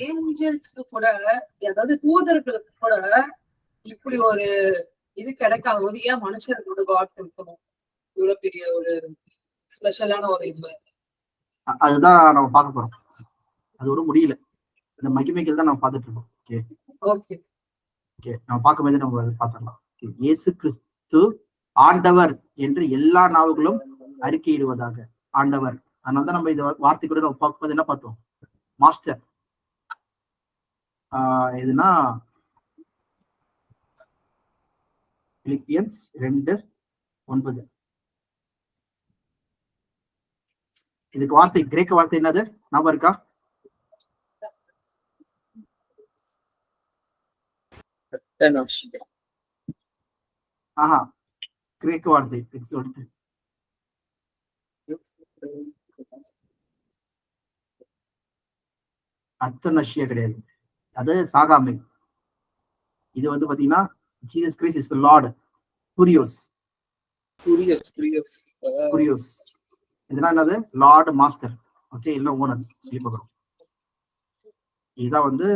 ஏஞ்சல்ஸ்க்கு கூட, அதாவது தூதர்களுக்கு கூட இப்படி ஒரு இது கிடைக்காத போது ஏன் மனுஷர்களோட காட் இருக்கணும்? இவ்வளவு பெரிய ஒரு ஸ்பெஷலான ஒரு இது. அதுதான் நம்ம பார்க்க போறோம். அதோட முடியல, இந்த மகிமைகள் தான் நம்ம பார்த்துட்டு இருக்கோம். ஓகே, நம்ம பார்க்கும்போது நம்ம பார்த்துடலாம். இயேசு கிறிஸ்து ஆண்டவர் என்று எல்லா நாவுகளும் அறிக்கையிடுவதாக. ஆண்டவர். அதனாலதான் நம்ம இந்த வார்த்தை கூட நம்ம பார்க்கும்போது என்ன பார்த்தோம், மாஸ்டர். எதுனா பிலிப்பியன்ஸ் 2:9. இதுக்கு வார்த்தை, கிரேக்க வார்த்தை என்னது ஞாபகம் இருக்கா? கிரேக்க வார்த்தை அர்த்தநஷ்யா கிடையாது, அது சாகாமை. இது வந்து பாத்தீங்கன்னா Jesus Christ is the Lord. குரியோஸ். இதெல்லாம் என்னது? Lord, master. ஓகே, இல்ல ஓனர் சொல்லி பார்க்கிறோம். இதுதான் வந்து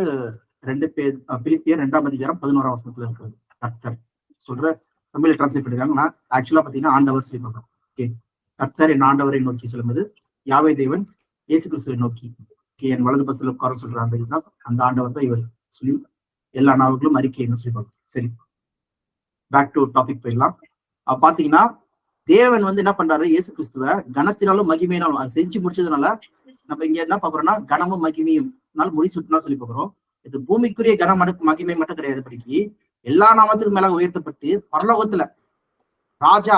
2 பேர் பிலிப்பியர் 2ஆம் அதிகாரம் 11ஆம் வசனத்துல இருக்கிறது. கர்த்தர் சொல்ற தமிழ் டிரான்ஸ்லேட் பண்ணிருக்காங்க. நான் ஆக்சுவலா பாத்தீங்கன்னா ஆண்டவர் சொல்லி பார்க்கிறோம். ஓகே, கர்த்தர் என் ஆண்டவரை நோக்கி சொல்லும்போது யாவே தேவன் இயேசு கிறிஸ்துவை நோக்கி என் வலது பஸ்ல உட்கார சொல்ற அந்த இதுதான், அந்த ஆண்டவர் தான் இவர் சொல்லி எல்லா நாவுகளும் அறிக்கைன்னு சொல்லி பார்க்கணும். சரி, பேக் டு டாபிக் போயிடலாம். பாத்தீங்கன்னா தேவன் வந்து என்ன பண்றாரு, இயேசு கிறிஸ்துவ கனத்தினாலும் மகிமையினாலும் அது செஞ்சு முடிச்சதுனால நம்ம இங்க என்ன பாக்குறோம்னா கனமும் மகிமையும் முடி சுட்டினா சொல்லி பாக்குறோம். இது பூமிக்குரிய கனம் மகிமை மட்டும் கிடையாது, படிக்கு எல்லா நாமத்துக்கும் மேல உயர்த்தப்பட்டு பரலோகத்துல ராஜா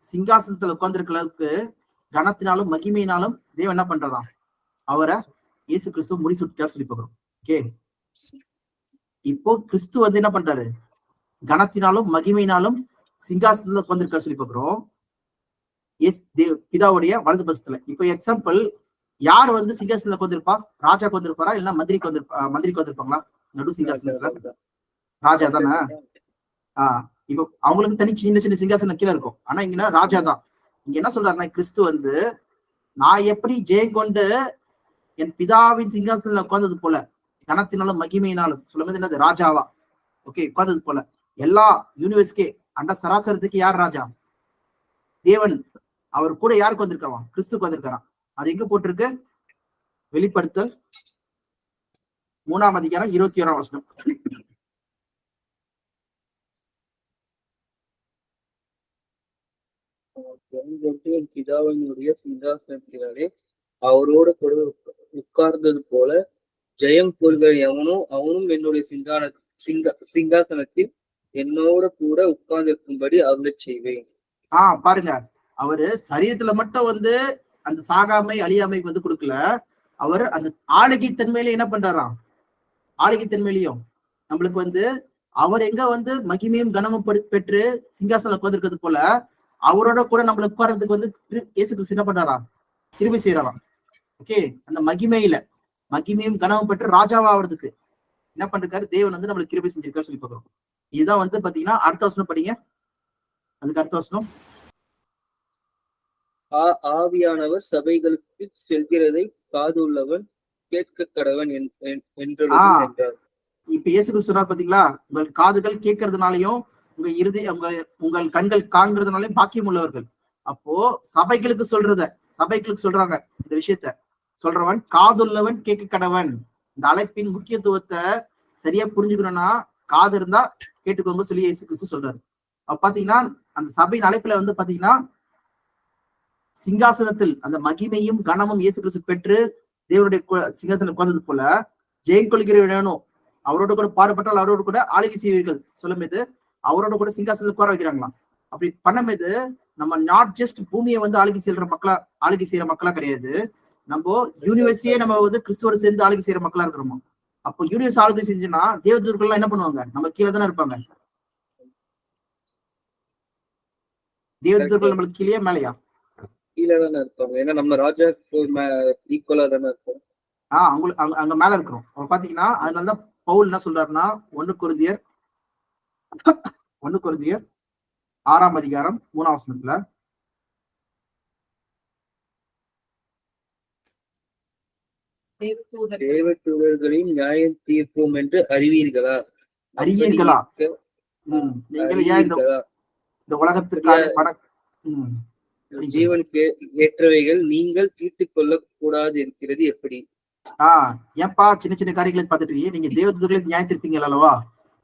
சிங்காசனத்துல உட்கார்ந்துருக்க அளவுக்கு கனத்தினாலும் மகிமையினாலும் தேவன் என்ன பண்றதாம், அவரை இயேசு கிறிஸ்துவ முடி சுட்டார் சொல்லி பாக்குறோம். ஓகே, இப்போ கிறிஸ்து வந்து என்ன பண்றாரு, கனத்தினாலும் மகிமையினாலும் சிங்காசனத்துல உட்கார்ந்துருக்காரு சொல்லி பாக்குறோம். பிதாவுடைய வலது பஸ்துல. இப்போ எக்ஸாம்பிள், யார் வந்து சிங்காசனத்துல உட்கார்ந்திருப்பா, ராஜா உட்கார்ந்திருப்பாரா இல்ல மந்திரிக்கு வந்திருப்பாங்களா? நடு சிங்காசனத்துல ராஜா தானே. இப்போ அவங்களுக்கு தனி சின்ன சின்ன சிங்காசனம் கீழே இருக்கும். ஆனா இங்கன்னா ராஜா தான். இங்க என்ன சொல்றாருன்னா, கிறிஸ்து வந்து நான் எப்படி ஜெயம் கொண்டு என் பிதாவின் சிங்காசனத்துல உட்கார்ந்தது போல கனத்தினாலும் மகிமையினாலும் சொல்லும்போது என்னது, ராஜாவா ஓகே உட்கார்ந்தது போல எல்லா யூனிவர்ஸ்கே அண்ட சராசரத்துக்கு யார் ராஜா, தேவன். அவர் கூட யாருக்கு வந்திருக்கான், கிறிஸ்துக்கு வந்திருக்காராம். அது எங்க போட்டிருக்கு, வெளிப்படுத்தல் 3ஆம் அதிகாரம் 21ஆம் வசனம். என் பிதாவினுடைய சிங்காசனத்திலே அவரோட கூட உட்கார்ந்தது போல ஜெயம் கொள்கிற எவனோ அவனும் என்னுடைய சிங்காசனத்தில் என்னோட கூட உட்கார்ந்திருக்கும்படி அருளை செய்வேன். பாருங்க, அவரு சரீரத்துல மட்டும் வந்து அந்த சாகாமை அழியாமை வந்து கொடுக்கல, அவர் அந்த ஆளுகை தன்மையில என்ன பண்றாராம், ஆளுகை தன்மையிலையும் நம்மளுக்கு வந்து அவர் எங்க வந்து மகிமையும் கனமும் பெற்று சிங்காசனம் உட்கார்ந்திருக்கிறது போல அவரோட கூட நம்மள உட்கார்றதுக்கு வந்து இயேசு கிறிஸ்து என்ன பண்றாராம், கிருபை செய்யறாராம். ஓகே, அந்த மகிமையும் கனமும் பெற்று ராஜாவா ஆகிறதுக்கு என்ன பண்றாரு, தேவன் வந்து நம்மளுக்கு கிருபை செஞ்சிருக்காரு சொல்லி பார்க்கிறோம். இதுதான் வந்து பாத்தீங்கன்னா அடுத்த வசனம் படிங்க. அதுக்கு அடுத்த வசனம், ஆவியானவர் சபைகளுக்கு செல்கிறதை காதுள்ளவன் கேட்க கடவன் என்று. இப்ப இயேசு கிறிஸ்து சொன்னார் பாத்தீங்களா, உங்கள் காதுகள் கேட்கறதுனாலையும் உங்கள் கண்கள் காண்கிறதுனாலையும் பாக்கியம் உள்ளவர்கள். அப்போ சபைகளுக்கு சொல்றாங்க இந்த விஷயத்த சொல்றவன் காதுள்ளவன் கேட்க கடவன். இந்த அழைப்பின் முக்கியத்துவத்தை சரியா புரிஞ்சுக்கணும்னா காது இருந்தா கேட்டுக்கோங்க சொல்லி இயேசு கிறிஸ்து சொல்றாரு. அப்ப பாத்தீங்கன்னா அந்த சபையின் அழைப்புல வந்து பாத்தீங்கன்னா சிங்காசனத்தில் அந்த மகிமையும் கனமும் இயேசு கிறிஸ்து பெற்று தேவனுடைய சிங்காசனம் உட்கார்ந்தது போல ஜெயம் கொள்கிற வேணும், அவரோட கூட பாடுபட்டால் அவரோடு கூட ஆளுகை செய்வீர்கள் சொல்லும்போது அவரோட கூட சிங்காசனத்தில் உட்கார வைக்கிறாங்களாம். அப்படி பண்ணும்போது நம்ம நாட் ஜஸ்ட் பூமியை வந்து ஆளுகை செய்யற மக்களா கிடையாது, நம்ம யூனிவர்ஸையே நம்ம வந்து கிறிஸ்துவோட சேர்ந்து ஆளுகை செய்யற மக்களா இருக்கிறோமா. அப்போ யூனிவர்ஸ் ஆளுகை செஞ்சுன்னா தேவதூர்கள் எல்லாம் என்ன பண்ணுவாங்க, நம்ம கீழே தானே இருப்பாங்க. தேவதூர்கள் நம்மளுக்கு கீழே மேலையா, கீழே தானே இருப்பாங்க. ஏன்னா நம்ம ராஜாக்கு ஈக்குவலா தானே இருப்போம். அங்க மேல இருக்கிறோம். பாத்தீங்கன்னா அதனாலதான் பவுல் என்ன சொல்றாருன்னா 1 கொரிந்தியர் 6ஆம் அதிகாரம் 3ஆம் வசனத்துல, தேவதூதர்களின் நியாயம் தீர்ப்போம் என்று அறிவீர்களா? இந்த உலகத்துக்கான ஜீவனுக்கு ஏற்றவைகள் நீங்கள் தீர்த்துக் கொள்ள கூடாது இருக்கிறது எப்படி? ஏன்பா சின்ன சின்ன காரியங்களை பார்த்துட்டு நீங்க தேவதூதர்களை நியாயத்திருப்பீங்க அல்லவா.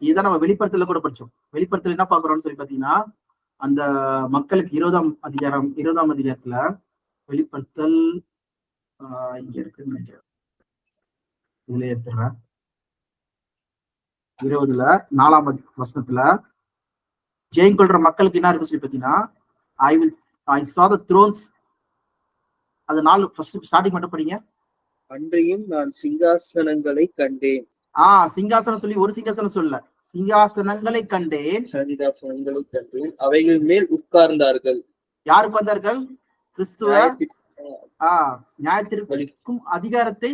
இதுதான் நம்ம வெளிப்படுத்தல கூட படிச்சோம். வெளிப்படுத்தல என்ன பாக்குறோம்னு சொல்லி பாத்தீங்கன்னா அந்த மக்களுக்கு 20ஆம் அதிகாரத்துல வெளிப்படுத்தல் இங்க இருக்குன்னு நினைக்கிறேன், இதுல எடுத்துடுறேன். 20ல 4ஆம் வசனத்துல ஜெயம் கொள்ற மக்களுக்கு என்ன இருக்கு சொல்லி பாத்தீங்கன்னா I saw the thrones. அது 4 ஃபர்ஸ்ட் ஸ்டார்டிங் மட்டும் படிங்க. அன்றையும் நான் சிங்காசனங்களை கண்டேன். சிங்காசனம் சொல்லி ஒரு சிங்காசனம் சொல்ல, சிங்காசனங்களை கண்டேன். அவைகள் மேல் உட்கார்ந்தார்கள். யாருக்கு வந்தார்கள்? கிறிஸ்துவ நியாயத்திற்கும் அதிகாரத்தை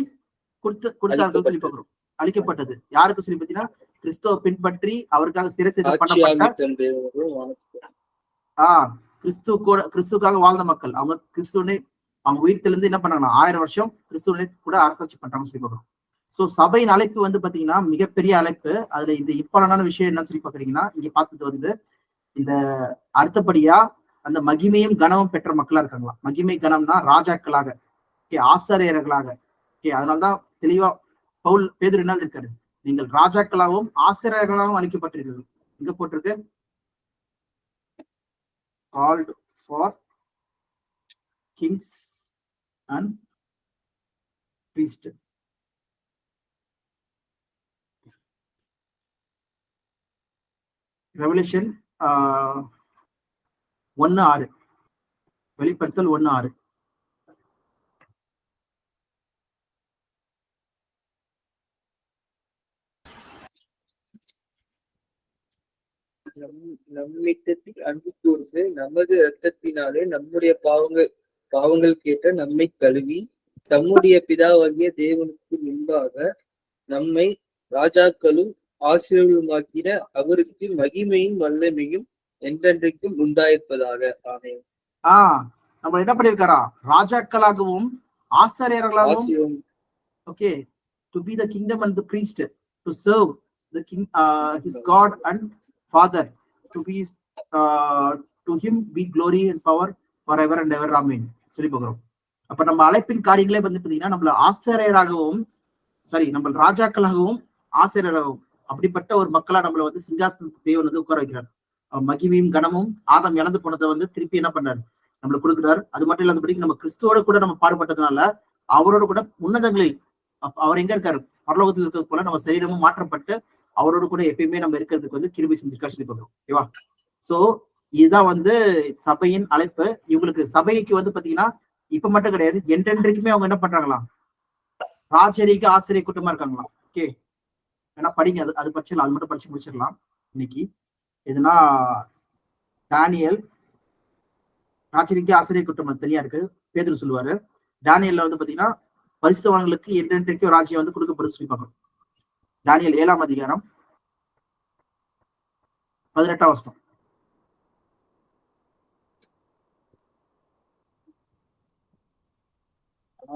கொடுத்தார்கள் சொல்லி பார்க்கிறோம். அளிக்கப்பட்டது யாருக்கு சொல்லி பாத்தீங்கன்னா கிறிஸ்துவ பின்பற்றி அவருக்காக சிறைசேதம் பண்ணப்பட்ட கிறிஸ்துக்காக வாழ்ந்த மக்கள். அவங்க கிறிஸ்துவனை அவங்க உயிர்த்திலிருந்து என்ன பண்ணாங்க, 1000 வருஷம் கிறிஸ்துவனை கூட அரசாட்சி பண்றாங்க சொல்லி பார்க்கிறோம். சோ சபையின் அழைப்பு வந்து பாத்தீங்கன்னா மிகப்பெரிய அழைப்பு. அதுல இந்த இம்பார்ட்டன்டான விஷயம் என்ன சொல்லி பாக்குறீங்கன்னா, இங்க பார்த்தது வந்து இந்த அடுத்தபடியா அந்த மகிமையும் கனமும் பெற்ற மக்களா இருக்காங்களா. மகிமை கனம்னா ராஜாக்களாக, ஆசாரியர்களாக. அதனால்தான் தெளிவா பேதுரு என்ன இருக்காரு, நீங்கள் ராஜாக்களாகவும் ஆசிரியர்களாகவும் அழைக்கப்பட்டிருக்கிறது. எங்க போட்டிருக்கு? Called for Kings and priest. Revolution 1:6, வெளிப்படுத்தல் 1:6. நம்மிடத்தில் அன்பு கூர்ந்து நமது இரத்தத்தினாலே நம்முடைய பாவங்கள் கேட்ட நம்மை கழுவி தம்முடைய பிதாவாகிய தேவனுக்கு முன்பாக நம்மை ராஜாக்களும் ஆசிரியர்களுமாக்கின அவருக்கு மகிமையும் வல்லமையும் என்றென்றைக்கும் உண்டாயிருப்பதாக. ஆமென். நம்ம என்ன பண்ணிருக்காரா? ராஜாக்களாகவும் ஆசாரியர்களாகவும், ஆசீர்வாதம். Okay, to be the kingdom and the priest, to serve the king, his God and Father, to be to him be glory and power forever and ever. ஆமென் சொல்லி போகிறோம். அப்ப நம்ம அழைப்பின் காரியங்களே வந்து பாத்தீங்கன்னா நம்மள ஆசிரியராகவும், நம்ம ராஜாக்களாகவும் ஆசிரியராகவும் அப்படிப்பட்ட ஒரு மக்களா நம்மள வந்து சிங்காசனத்துக்கு தேவன் வந்து உட்கார வைக்கிறார். மகிமையும் கனமும் ஆதம் இழந்து போனதை வந்து திருப்பி என்ன பண்றாரு, நம்மளுக்கு கொடுக்குறாரு. அது மட்டும் இல்லாதபடி நம்ம கிறிஸ்துவோட கூட நம்ம பாடுபட்டதுனால அவரோட கூட உன்னதங்களில் அவர் எங்க இருக்காரு, பரலோகத்தில் இருக்கிறது போல நம்ம சரீரமும் மாற்றப்பட்டு அவரோட கூட எப்பயுமே நம்ம இருக்கிறதுக்கு வந்து கிருபை செஞ்சிருக்கா சொல்லி பார்க்கிறோம். ஓகேவா? சோ இதுதான் வந்து சபையின் அழைப்பு. இவங்களுக்கு சபைக்கு வந்து பாத்தீங்கன்னா இப்ப மட்டும் கிடையாது, என்றென்றைக்குமே அவங்க என்ன பண்றாங்களாம், ராஜரீக ஆசிரியர் கூட்டமா இருக்காங்களாம். ஓகே, ஏன்னா படிங்க, அது படிச்சிடலாம், அது மட்டும் படிச்சு முடிச்சிடலாம் இன்னைக்கு. எதுனா தானியல் ராஜரீக ஆசிரியர் கூட்டம் தனியா இருக்கு, பேதுரு சொல்லுவாரு. தானியல்ல வந்து பாத்தீங்கன்னா பரிசுத்தவான்களுக்கு என்றென்றைக்கும் ராஜ்யம் வந்து கொடுக்கப்படும் சொல்லி பார்க்கணும். தானியல் 7ஆம் அதிகாரம் 18ஆம் வசனம்.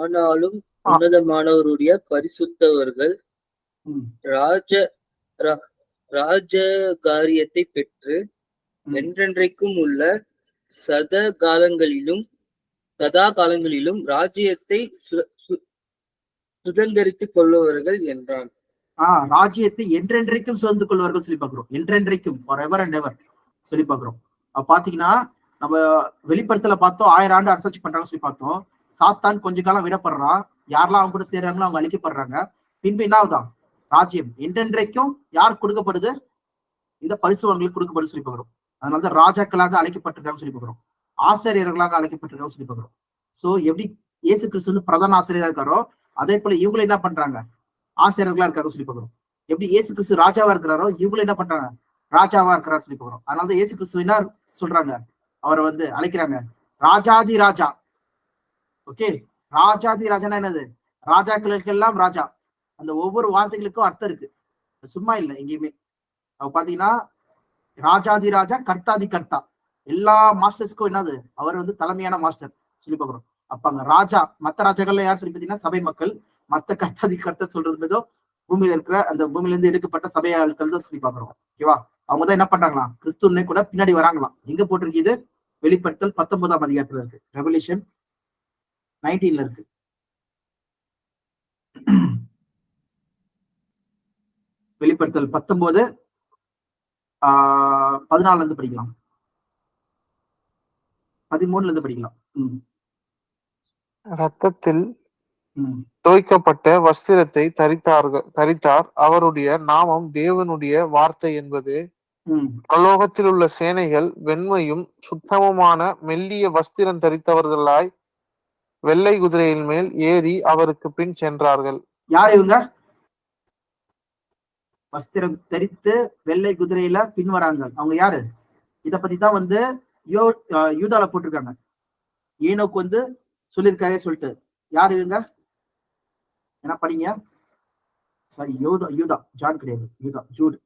ஆனாலும் உன்னதமானவருடைய பரிசுத்தவர்கள் ராஜகாரியத்தை பெற்று என்றென்றைக்கும் உள்ள சதா காலங்களிலும் ராஜ்யத்தை சுதந்திரித்துக் கொள்ளுவார்கள் என்றான். ராஜ்யத்தை என்றென்றைக்கும் சுதந்திர கொள்வார்கள் சொல்லி பார்க்கிறோம். என்றென்றைக்கும், ஃபார் எவர் அண்ட் எவர் சொல்லி பார்க்கிறோம். பாத்தீங்கன்னா நம்ம வெளிப்படுத்தல பார்த்தோம் 1000 ஆண்டு அரசாட்சி பண்றாங்க சொல்லி பார்த்தோம். சாத்தான் கொஞ்ச காலம் விடப்படுறான், யாரெல்லாம் அவங்க கூட சேர்றாங்களோ அவங்க அழிக்கப்படுறாங்க. பின்பு என்ன ஆகுதான், ராஜ்யம் என்றென்றைக்கும் யார் கொடுக்கப்படுது, இந்த பரிசுத்தவான்களுக்கு கொடுக்கப்படுது சொல்லி பார்க்கிறோம். அதனாலதான் ராஜாக்களாக அழைக்கப்பட்டிருக்காங்க சொல்லி பார்க்கிறோம், ஆசிரியர்களாக அழைக்கப்பட்டிருக்காங்க சொல்லி பார்க்கிறோம். சோ எப்படி இயேசு கிறிஸ்து வந்து பிரதான ஆசிரியரா இருக்காரோ அதே போல இவங்களும் என்ன பண்றாங்க, ஆசிரியர்களா இருக்காங்க சொல்லி பார்க்கிறோம். எப்படி இயேசு கிறிஸ்து ராஜாவா இருக்கிறாரோ இவங்களும் என்ன பண்றாங்க, ராஜாவா இருக்கிறார் சொல்லி பார்க்கிறோம். அதனாலதான் இயேசு கிறிஸ்து என்ன சொல்றாங்க, அவரை வந்து அழைக்கிறாங்க ராஜாதி ராஜா. ஓகே, ராஜாதி ராஜானா என்னது, ராஜாக்களுக்கெல்லாம் ராஜா. அந்த ஒவ்வொரு வார்த்தைகளுக்கும் அர்த்தம் இருக்கு, சும்மா இல்லை எங்கேயுமே. பாத்தீங்கன்னா ராஜாதி ராஜா, கர்த்தாதி கர்த்தா, எல்லா மாஸ்டர்ஸ்க்கும் என்னது, அவர் வந்து தலைமையான மாஸ்டர் சொல்லி பார்க்கிறோம். அப்ப அங்க ராஜா, மத்த ராஜாக்கள்ல யார் சொல்லி பாத்தீங்கன்னா சபை மக்கள். மத்த கர்த்தாதி கர்த்தா சொல்றது ஏதோ பூமியில இருக்கிற அந்த பூமியில இருந்து எடுக்கப்பட்ட சபை ஆட்கள் தான் சொல்லி பாக்குறோம். ஓகேவா? அவங்கதான் என்ன பண்றாங்களாம், கிறிஸ்துவனை கூட பின்னாடி வராங்களாம். எங்க போட்டிருக்கு இது? வெளிப்படுத்தல் 19ஆம் அதிகாரத்துல இருக்கு, ரெவல்யூஷன் 19ல இருக்கு. வெளிப்படுத்தல் 19:14 இருந்து படிக்கலாம், 13 இருந்து படிக்கலாம். ரத்தத்தில் தோய்க்கப்பட்ட வஸ்திரத்தை தரித்தார். அவருடைய நாமம் தேவனுடைய வார்த்தை என்பது. பரலோகத்தில் உள்ள சேனைகள் வெண்மையும் சுத்தமுமான மெல்லிய வஸ்திரம் தரித்தவர்களாய் வெள்ளை குதிரையின் மேல் ஏறி அவருக்கு பின் சென்றார்கள். யார் இவங்க? வஸ்திரம் தரித்து வெள்ளை குதிரையில பின் வராங்க, அவங்க யாரு? இத பத்தி தான் வந்து யூதால போட்டிருக்காங்க. ஏனோக்கு வந்து சொல்லியிருக்காரே சொல்லிட்டு. யார் இவங்க? என்ன படிங்க, சாரி, யூதா, ஜான் கிடையாது, யூதா, ஜூட்.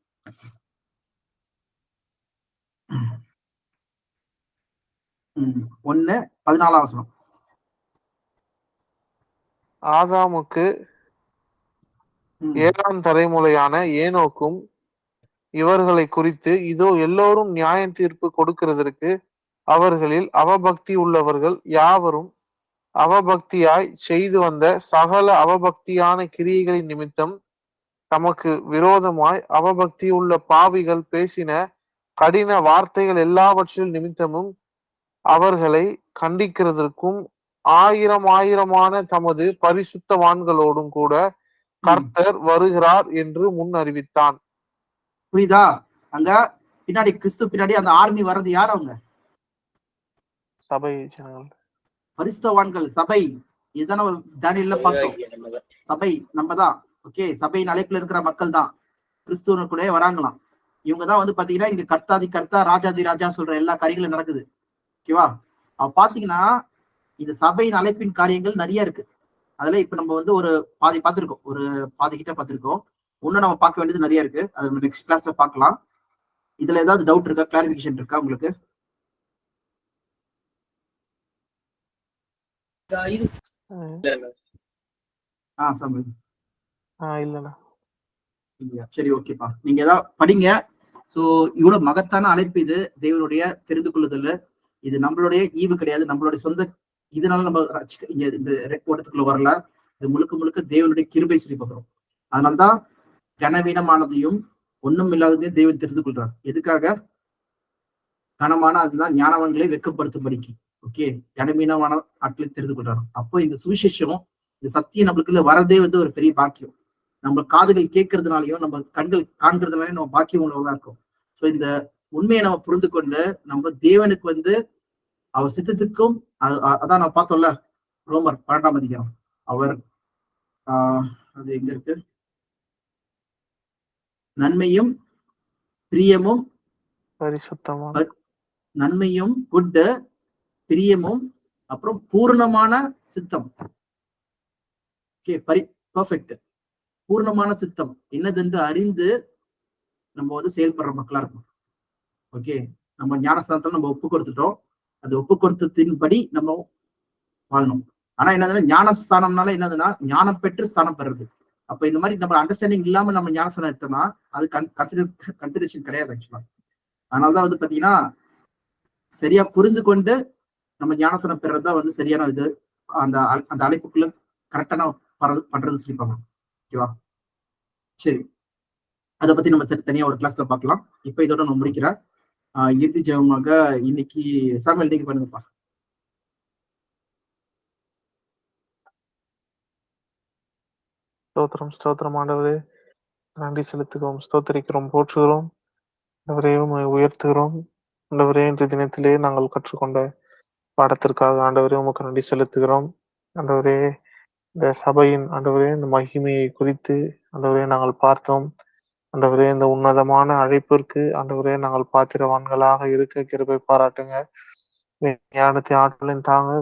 ஒண்ணு 14ஆம் வசனம். ஆதாமுக்கு ம். 7ஆம் தலைமுறையான ஏனோக்கும் இவர்களை குறித்து இதோ எல்லோரும் நியாய தீர்ப்பு கொடுக்கிறதற்கு அவர்களில் அவபக்தி உள்ளவர்கள் யாவரும் அவபக்தியாய் செய்து வந்த சகல அவபக்தியான கிரியைகளின் நிமித்தம் தமக்கு விரோதமாய் அவபக்தி உள்ள பாவிகள் பேசின கடின வார்த்தைகள் எல்லாவற்றின் நிமித்தமும் அவர்களை கண்டிக்கிறதற்கும் ஆயிரமான தமது பரிசுத்தவான்களோடும் கூட கர்த்தர் வருகிறார் என்று முன் அறிவித்தான். புரியுதா? அங்க பின்னாடி கிறிஸ்து பின்னாடி அந்த ஆர்மி வர்றது யார்? அவங்க சபை ஜனங்கள், பரிசுத்தவான்கள், சபை. இதுதான் நம்ம தானியேல்ல பார்த்தோம். சபை நம்ம தான். ஓகே, சபையின் அழைப்புல இருக்கிற மக்கள் தான் கிறிஸ்துவ கூட வராங்களாம். இவங்கதான் வந்து பாத்தீங்கன்னா இங்க கர்த்தாதி கர்த்தா ராஜாதி ராஜா சொல்ற எல்லா காரியங்களும் நடக்குது. ஓகேவா? அவ பாத்தீங்கன்னா இந்த சபையின் அழைப்பின் காரியங்கள் நிறைய இருக்கு. அதுல இப்ப நம்ம வந்து ஒரு பாதி பார்த்திருக்கோம், ஒரு பாதி கிட்ட பார்த்திருக்கோம். இன்னும் நம்ம பார்க்க வேண்டியது நிறைய இருக்கு. அது நம்ம நெக்ஸ்ட் கிளாஸ்ல பார்க்கலாம். இதுல ஏதாவது டவுட் இருக்கா, கிளாரிபிகேஷன் இருக்கா உங்களுக்கு? இல்லண்ணா. சரி, ஓகேப்பா. நீங்க ஏதாவது படிங்க. சோ இவ்வளவு மகத்தான அழைப்பு இது, தேவனுடைய தெரிந்து கொள்ளுதல். இது நம்மளுடைய ஈவு கிடையாது, நம்மளுடைய சொந்த இதனால நம்ம இங்க இந்த ஓட்டத்துக்குள்ள வரல. இது முழுக்க முழுக்க தேவனுடைய கிருபை சொல்லி பார்க்கிறோம். அதனால்தான் கனவீனமானதையும் ஒண்ணும் இல்லாததையும் தேவன் தெரிந்து கொள்றார். எதுக்காக? கனமான அதுதான் ஞானவான்களை வெக்கப்படுத்தும்படிக்கு. ஓகே, கனவீனமான ஆட்களை தெரிந்து கொள்றாரு. அப்போ இந்த சுவிசேஷம், இந்த சத்தியம் நம்மளுக்குள்ள வரதே வந்து ஒரு பெரிய பாக்கியம். நம்ம காதுகள் கேட்கறதுனாலையும் நம்ம கண்கள் காண்கிறதுனாலையும் நம்ம பாக்கியம் உள்ளவங்களா இருக்கும். ஸோ இந்த உண்மையை நம்ம புரிந்து கொண்டு நம்ம தேவனுக்கு வந்து அவர் சித்தத்துக்கும் அதான் நான் பார்த்தோம்ல, ரோமர் 12ஆம் அதிகாரம். அவர் அது எங்க இருக்கு? நன்மையும் பிரியமும் பரிசுத்தமான நன்மையும் குட் பிரியமும் அப்புறம் பூர்ணமான சித்தம். Okay, perfect. பூர்ணமான சித்தம் என்னதென்று அறிந்து நம்ம வந்து செயல்படுற மக்களா இருக்கும். ஓகே, நம்ம ஞானஸ்தானத்துல நம்ம ஒப்பு கொடுத்துட்டோம். அது ஒப்பு கொடுத்ததின்படி நம்ம வாழணும். ஆனா என்னதுன்னா ஞானஸ்தானம்னால என்னதுன்னா ஞானம் பெற்று ஸ்தானம் பெறுறது. அப்ப இந்த மாதிரி நம்ம அண்டர்ஸ்டாண்டிங் இல்லாம நம்ம ஞானஸ்தானம் எடுத்தோம்னா அது கன்சிடரேஷன் கிடையாது ஆக்சுவலா. அதனாலதான் வந்து பாத்தீங்கன்னா சரியா புரிந்து கொண்டு நம்ம ஞானஸ்தானம் பெறதுதான் வந்து சரியான இது. அந்த அந்த அழைப்புக்குள்ள கரெக்டான பண்றது சொல்லிப்பாங்க. ஓகேவா? சரி, அதை பத்தி நம்ம தனியா ஒரு கிளாஸ்ல பார்க்கலாம். இப்ப இதோட நான் முடிக்கிறேன். இறுதி ஜெபமாக இன்னைக்கு சாமுவேல் நீங்க பண்ணுங்கப்பா. ஸ்தோத்திரம் ஸ்தோத்திரம் ஆண்டவரே, நன்றி செலுத்துகிறோம், ஸ்தோத்திரிக்கிறோம், போற்றுகிறோம், ஆண்டவரே உயர்த்துகிறோம். ஆண்டவரே இன்று தினத்திலே நாங்கள் கற்றுக்கொண்ட பாடத்திற்காக ஆண்டவரே உமக்கு நன்றி செலுத்துகிறோம். ஆண்டவரே இந்த சபையின் ஆண்டவரே இந்த மகிமையை குறித்து ஆண்டவரே நாங்கள் பார்த்தோம். ஆண்டவரே இந்த உன்னதமான அழைப்பிற்கு ஆண்டவரே நாங்கள் பாத்திரவான்களாக இருக்க கிருபை பாராட்டுங்க. ஞானத்தை ஆற்றலின் தாங்க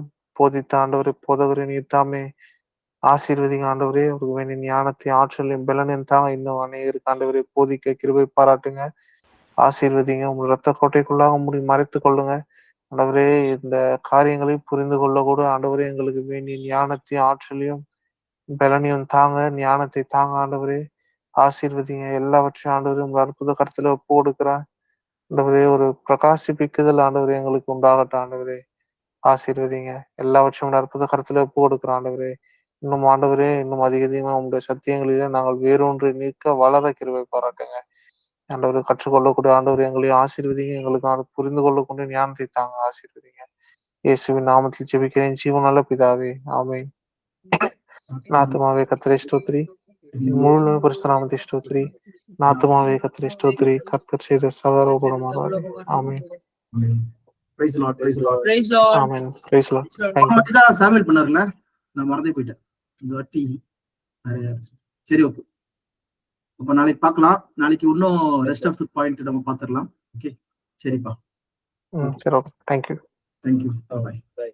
போதித்த ஆண்டவரே போதவரே நீர் தாமே ஆசீர்வதிங்க ஆண்டவரே. அவருக்கு வேண்டிய ஞானத்தை ஆற்றலின் பலனின் தாங்க இன்னும் அநேகருக்கு ஆண்டவரே போதிக்க கிருபை பாராட்டுங்க. ஆசீர்வதிங்க. உங்கள் ரத்த கோட்டைக்குள்ளாக மூடி மறைத்து கொள்ளுங்க ஆண்டவரே. இந்த காரியங்களை புரிந்து கொள்ள கூட ஆண்டவரே எங்களுக்கு வேண்டிய ஞானத்தையும் ஆற்றலையும் பலனையும் தாங்க, ஞானத்தை தாங்க ஆண்டவரே. ஆசீர்வதிங்க. எல்லாவற்றையும் ஆண்டவரே உங்கள் அற்புத கருத்துல ஒப்பு கொடுக்குறேன் ஆண்டவரே. ஒரு பிரகாசிப்பிக்குதல் ஆண்டவரே எங்களுக்கு உண்டாகட்டும் ஆண்டவரே. ஆசீர்வதிங்க. எல்லாவற்றையும் அற்புத கருத்துல ஒப்பு கொடுக்குறோம் ஆண்டவரே. இன்னும் ஆண்டவரே இன்னும் அதிகமா உங்களுடைய சத்தியங்களிலே நாங்கள் வேறொன்று நிற்க வளர கிருபை பாராட்டுங்க ஆண்டவரை. கற்றுக்கொள்ளக்கூடிய ஆண்டவர் எங்களையும் ஆசீர்வதிங்க. எங்களுக்கு புரிந்து கொள்ளக்கூடிய ஞானத்தை தாங்க. ஆசீர்வதிங்க. இயேசுவின் நாமத்தில் ஜெபிக்கிறேன் ஜீவனுள்ள பிதாவே, ஆமென். நாத்துமாவே கர்த்தரை ஸ்தோத்திரி, முழு பரிசுத்த நாமத்தை ஸ்தோத்திரி. நாத்துமாவே கர்த்தரை ஸ்தோத்திரி, கர்த்தர் செய்த சகல உபகாரமானாரே. ஆமென். Praise Lord, praise Lord. Praise Lord. ஆமென். Praise Lord. Thank you. இதான் சாமுவேல் பண்ணாருல, நான் மறந்தே போயிட்டேன் இந்த வாட்டி. சரி, ஓகே. அப்ப நாளைக்கு பார்க்கலாம். நாளைக்கு இன்னும் ரெஸ்ட் ஆஃப் தி பாயிண்ட் நம்ம பார்த்துடலாம். ஓகே, சரிப்பா. சரி, ஓகே. தேங்க்யூ. தேங்க்யூ. பாய்.